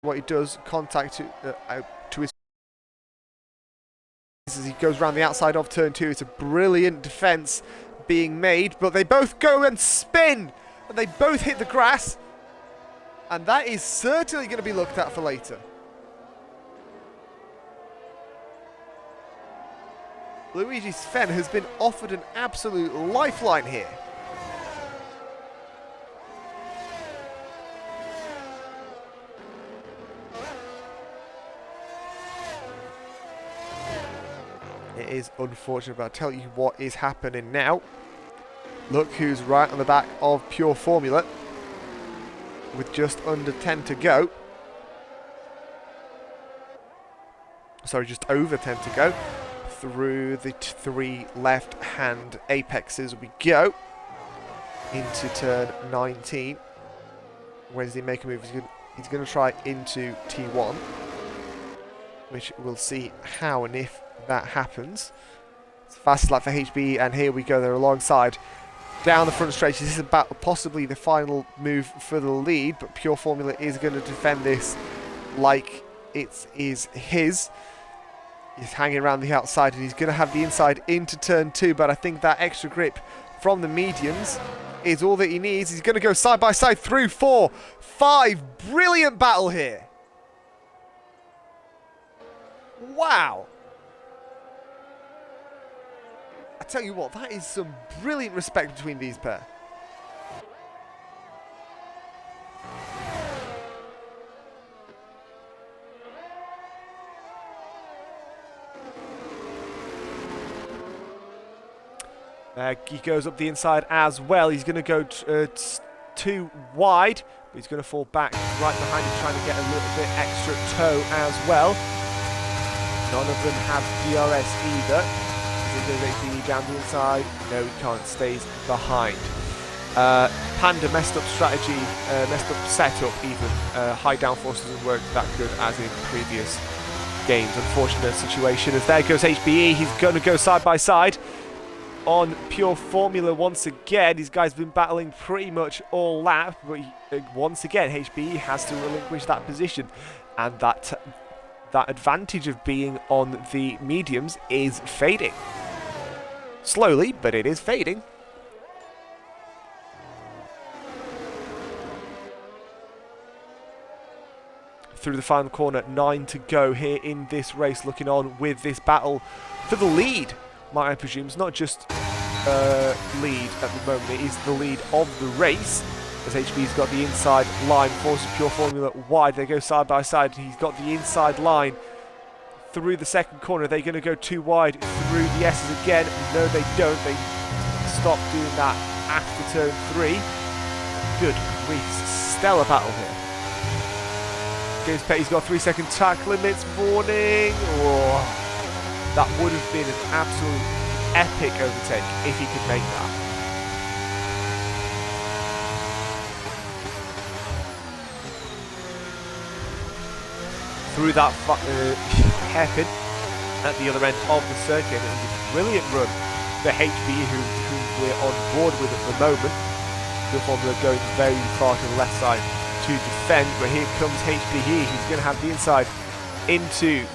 what he does, contact out to his as he goes around the outside of turn 2. It's a brilliant defense being made, but they both go and spin, and they both hit the grass, and that is certainly going to be looked at for later. Luigi Sven has been offered an absolute lifeline here. It is unfortunate, but I'll tell you what is happening now. Look who's right on the back of Pure Formula with just under 10 to go. Sorry, just over 10 to go. Through the 3 left-hand apexes we go. Into turn 19. Where does he make a move? He's going to try into T1. Which we'll see how and if that happens. It's fastest lap for HB, and here we go. They're alongside down the front stretch. This is about possibly the final move for the lead, but Pure Formula is going to defend this like it is his. He's hanging around the outside, and he's going to have the inside into turn 2, but I think that extra grip from the mediums is all that he needs. He's going to go side by side through 4, 5. Brilliant battle here. Wow. I tell you what, that is some brilliant respect between these pair. He goes up the inside as well. He's going to go too wide, but he's going to fall back right behind him, trying to get a little bit extra toe as well. None of them have DRS either. Is it going to be down the inside? No, he can't. Stays behind. Panda messed up strategy, messed up setup even. High downforce doesn't work that good as in previous games. Unfortunate situation as there goes HBE. He's going to go side by side on pure formula once again. These guys have been battling pretty much all lap, but once again HBE has to relinquish that position, and that advantage of being on the mediums is fading. Slowly, but it is fading. Through the final corner, 9 to go here in this race, looking on with this battle for the lead, might I presume. It's not just lead at the moment, it is the lead of the race, as HB's got the inside line, forces Pure Formula wide. They go side by side, he's got the inside line through the second corner. They're going to go too wide through the S's again. No, they don't. They stop doing that after turn 3. Good grief, stellar battle here. James Petty's got 3-second track limits warning. Oh, that would have been an absolute epic overtake if he could make that. Through that hairpin at the other end of the circuit. It was a brilliant run for HBE, who we're on board with at the moment. The Formula going very far to the left side to defend, but here comes HBE. He's going to have the inside into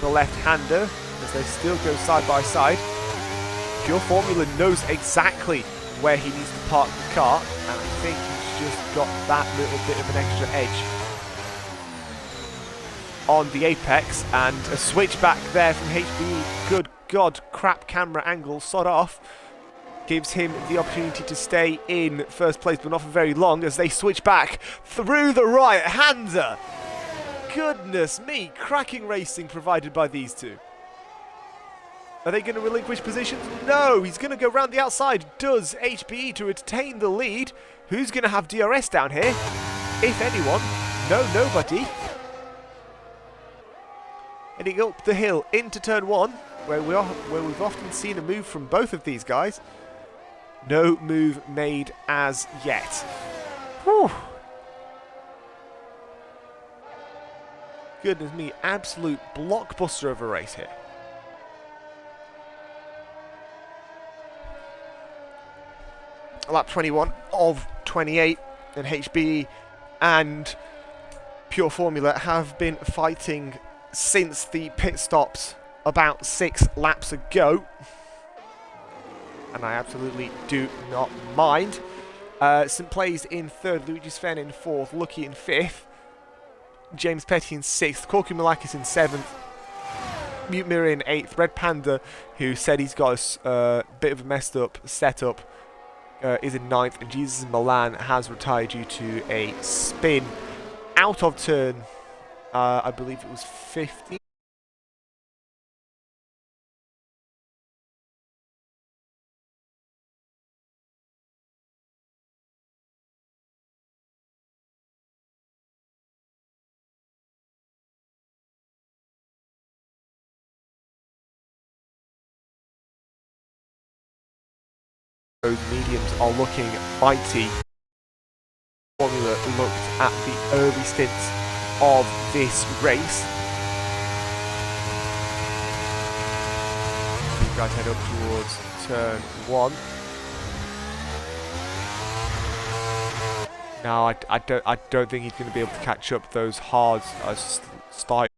the left-hander as they still go side by side. Pure Formula knows exactly where he needs to park the car, and I think he's just got that little bit of an extra edge on the apex, and a switchback there from HBE. Good God, crap camera angle, sod off. Gives him the opportunity to stay in first place, but not for very long, as they switch back through the right-hander. Goodness me, cracking racing provided by these two. Are they going to relinquish positions? No, he's going to go round the outside. Does HBE to retain the lead? Who's going to have DRS down here? If anyone. No, nobody. Heading up the hill into turn 1, where we've often seen a move from both of these guys. No move made as yet. Whew. Goodness me, absolute blockbuster of a race here. Lap 21 of 28, and HBE and Pure Formula have been fighting since the pit stops about 6 laps ago. And I absolutely do not mind. St. Plays in 3rd, Luigi Sven in 4th, Lucky in 5th, James Petty in 6th, Corky Malakis in 7th, Mute Mirror in 8th, Red Panda, who said he's got a bit of a messed up setup, is in 9th, and Jesus in Milan has retired due to a spin out of turn, I believe it was 50. Those mediums are looking mighty. Formula looked at the early stints of this race. You guys head up towards turn 1. Now I don't think he's going to be able to catch up those hards as start.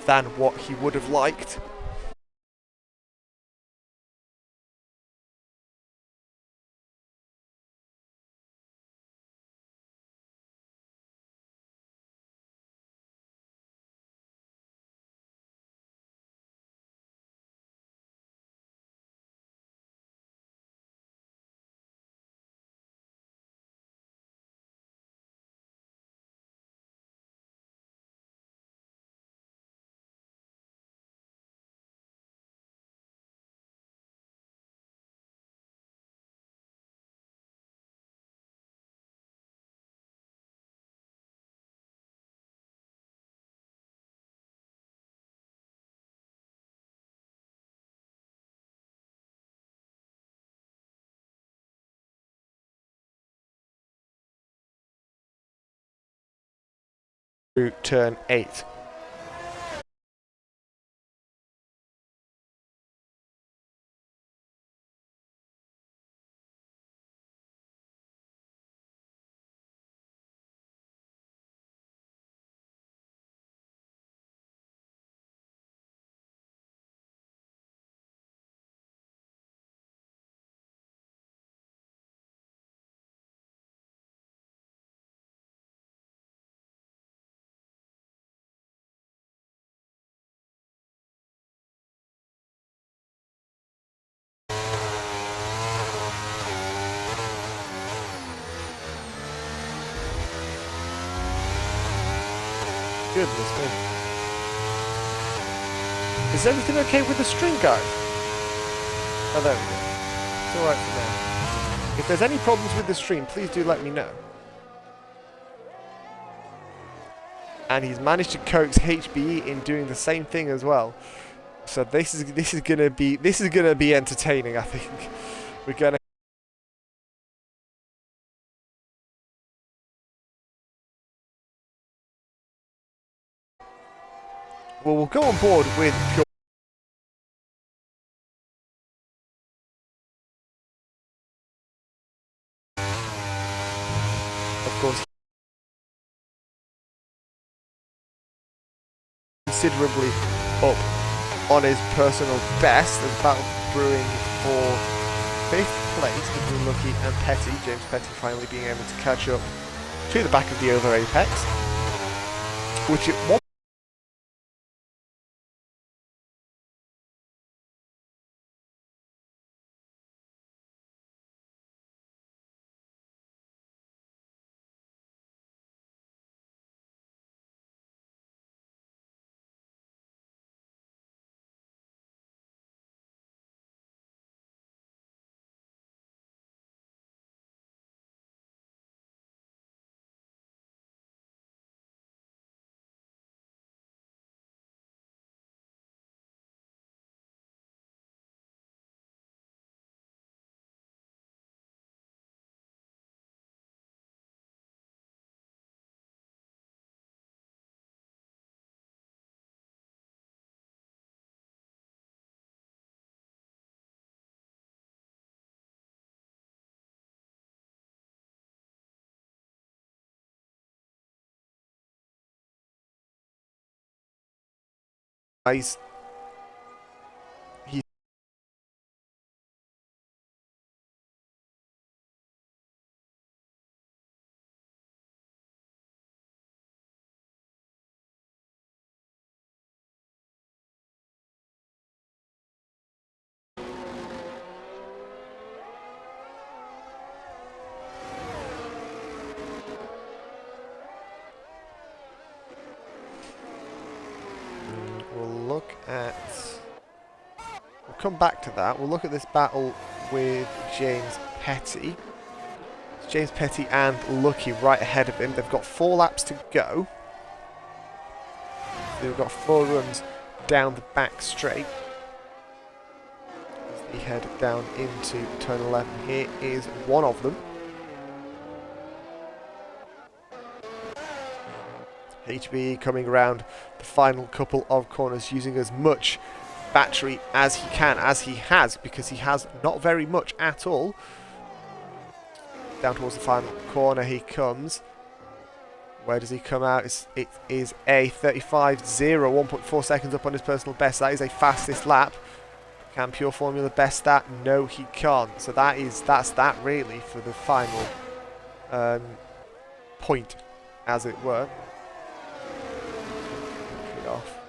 than what he would have liked. To turn 8. Goodness me. Is everything okay with the string, guys? Oh, there we go. It's alright for now. If there's any problems with the stream, please do let me know. And he's managed to coax HBE in doing the same thing as well. So this is gonna be entertaining, I think. We're gonna Well, we'll go on board with pure. Of course, considerably up on his personal best as battle brewing for 5th place between Lucky and Petty. James Petty finally being able to catch up to the back of the over apex, which at one eyes he we'll look at we'll come back to that. We'll look at this battle with James Petty. It's James Petty and Lucky right ahead of him. They've got 4 laps to go. They've got 4 runs down the back straight. As they head down into turn 11. Here is one of them. HB coming around the final couple of corners using as much battery as he can, as he has, because he has not very much at all. Down towards the final corner he comes. Where does he come out? It is a 35.0, 1.4 seconds up on his personal best. That is a fastest lap. Can Pure Formula best that? No, he can't. So that's that really for the final point, as it were. Keep it off.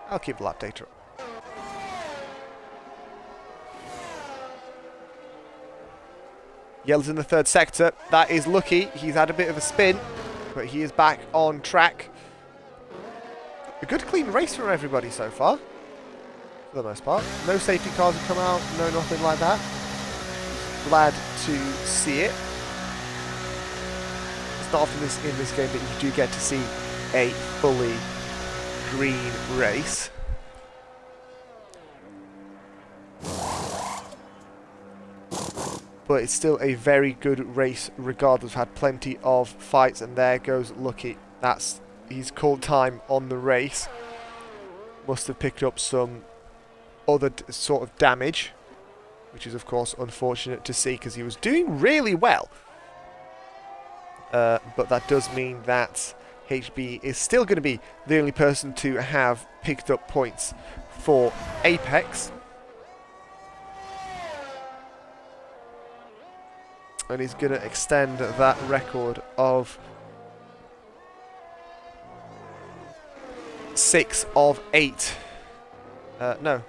I'll keep the lap data up. Yellow's in the third sector. That is lucky. He's had a bit of a spin, but he is back on track. A good clean race from everybody so far, for the most part. No safety cars have come out, no nothing like that. Glad to see it. It's not often in this game that you do get to see a fully green race. But it's still a very good race regardless. We've had plenty of fights, and there goes Lucky. He's called time on the race. Must have picked up some other sort of damage, which is of course unfortunate to see because he was doing really well. But that does mean that HB is still going to be the only person to have picked up points for Apex. And he's going to extend that record of 6 of 8. No,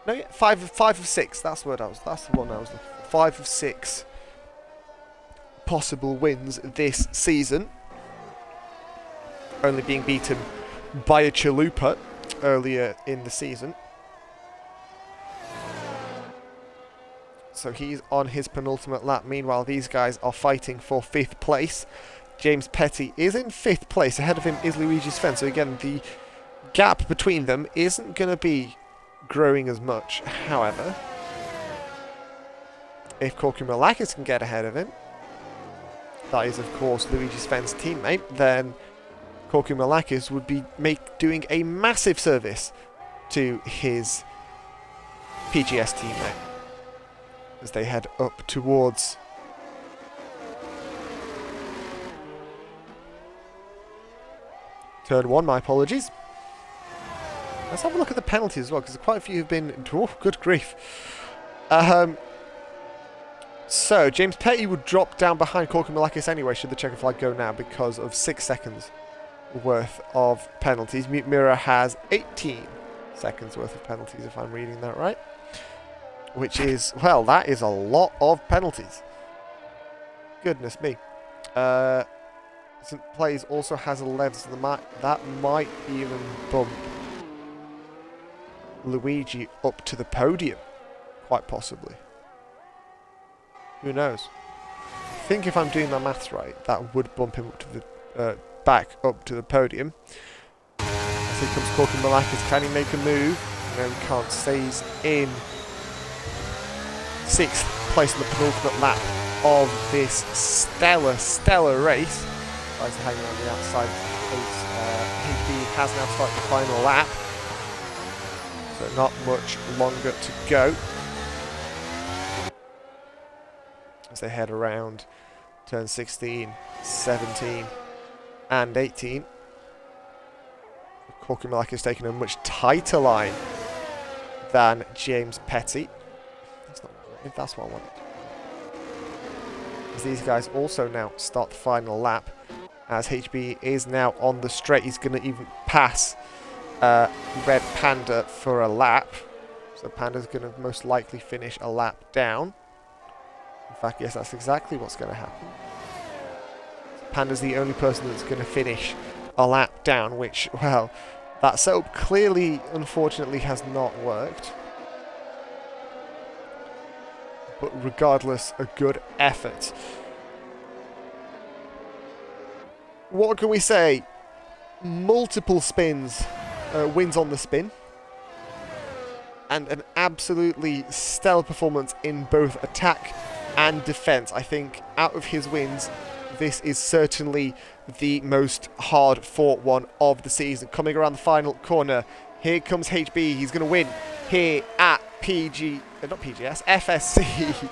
yeah, 5 of 6. That's the one I was looking for. 5 of 6 possible wins this season. Only being beaten by a Chalupa earlier in the season. So he's on his penultimate lap. Meanwhile, these guys are fighting for 5th place. James Petty is in 5th place. Ahead of him is Luigi Sven. So again, the gap between them isn't going to be growing as much. However, if Korkumalakis can get ahead of him, that is of course Luigi Sven's teammate, then Korkumalakis would be doing a massive service to his PGS teammate as they head up towards turn 1. My apologies. Let's have a look at the penalties as well, because quite a few have been... Oh, good grief. So, James Petty would drop down behind Korkumalakis anyway, should the checker flag go now, because of 6 seconds worth of penalties. Mira has 18 seconds worth of penalties, if I'm reading that right. Which is, well, that is a lot of penalties. Goodness me. St. Plays also has 11, so that might even bump Luigi up to the podium. Quite possibly. Who knows? I think if I'm doing my maths right, that would bump him up to the back up to the podium. As here comes Korkumalakis. Can he make a move? No, he can't. Stays in 6th place in the penultimate lap of this stellar race. Tries to hang around the outside as HB has now started the final lap. So not much longer to go. As they head around turn 16, 17 and 18. Korkumalakis is taking a much tighter line than James Petty. If that's what I wanted. As these guys also now start the final lap. As HB is now on the straight. He's going to even pass Red Panda for a lap. So Panda's going to most likely finish a lap down. In fact, yes, that's exactly what's going to happen. Panda's the only person that's going to finish a lap down, which, well, that setup clearly, unfortunately, has not worked. But regardless, a good effort. What can we say? Multiple spins, wins on the spin. And an absolutely stellar performance in both attack and defense. I think out of his wins, this is certainly the most hard-fought one of the season. Coming around the final corner, here comes HB. He's going to win here at FSC.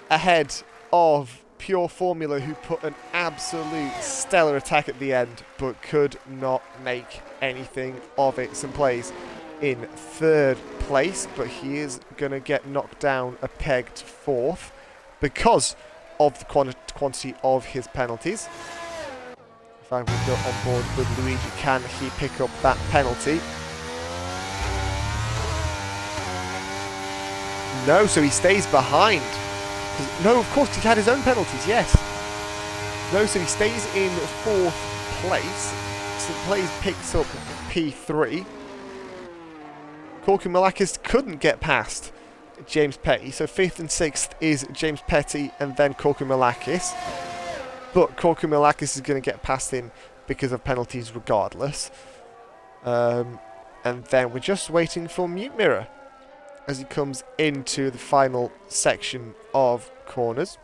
Ahead of Pure Formula, who put an absolute stellar attack at the end, but could not make anything of it. Some plays in third place, but he is going to get knocked down a peg to fourth because of the quantity of his penalties. If I would go on board with Luigi, can he pick up that penalty? No, so he stays behind. No, of course, he had his own penalties, yes. No, so he stays in fourth place. So picks up P3. Korkumalakis couldn't get past James Petty, so 5th and 6th is James Petty and then Korkumalakis. But Korkumalakis is going to get past him because of penalties regardless. And then we're just waiting for Mute Mirror as he comes into the final section of corners.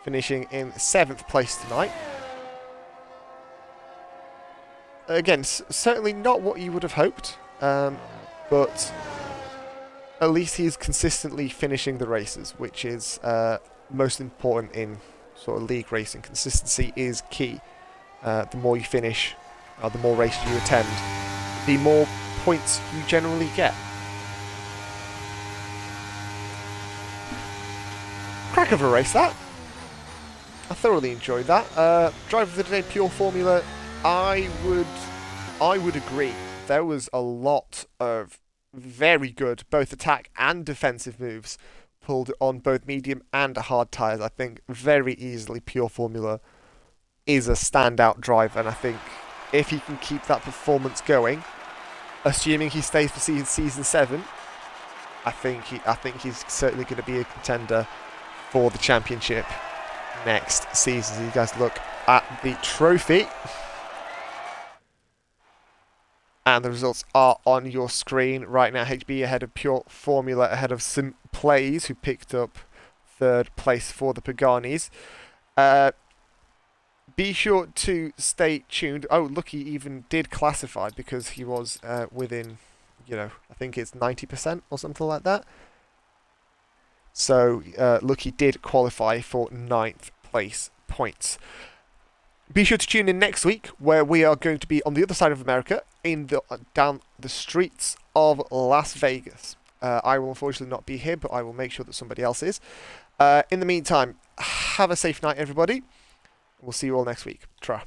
Finishing in 7th place tonight. Again, certainly not what you would have hoped, but at least he's consistently finishing the races, which is most important in sort of league racing. Consistency is key. The more you finish, the more races you attend, the more points you generally get. Crack of a race, that. I thoroughly enjoyed that. Driver of the day, Pure Formula. I would agree. There was a lot of very good both attack and defensive moves pulled on both medium and hard tyres. I think very easily Pure Formula is a standout driver, and I think if he can keep that performance going, assuming he stays for season 7, I think he's certainly going to be a contender for the championship next season. So you guys look at the trophy. And the results are on your screen right now. HB ahead of Pure Formula, ahead of Sim Plays, who picked up 3rd place for the Paganis. Be sure to stay tuned. Oh, Lucky even did classify because he was within, I think it's 90% or something like that. So Lucky did qualify for 9th place points. Be sure to tune in next week, where we are going to be on the other side of America, down the streets of Las Vegas. I will unfortunately not be here, but I will make sure that somebody else is. In the meantime, have a safe night, everybody. We'll see you all next week. Tra.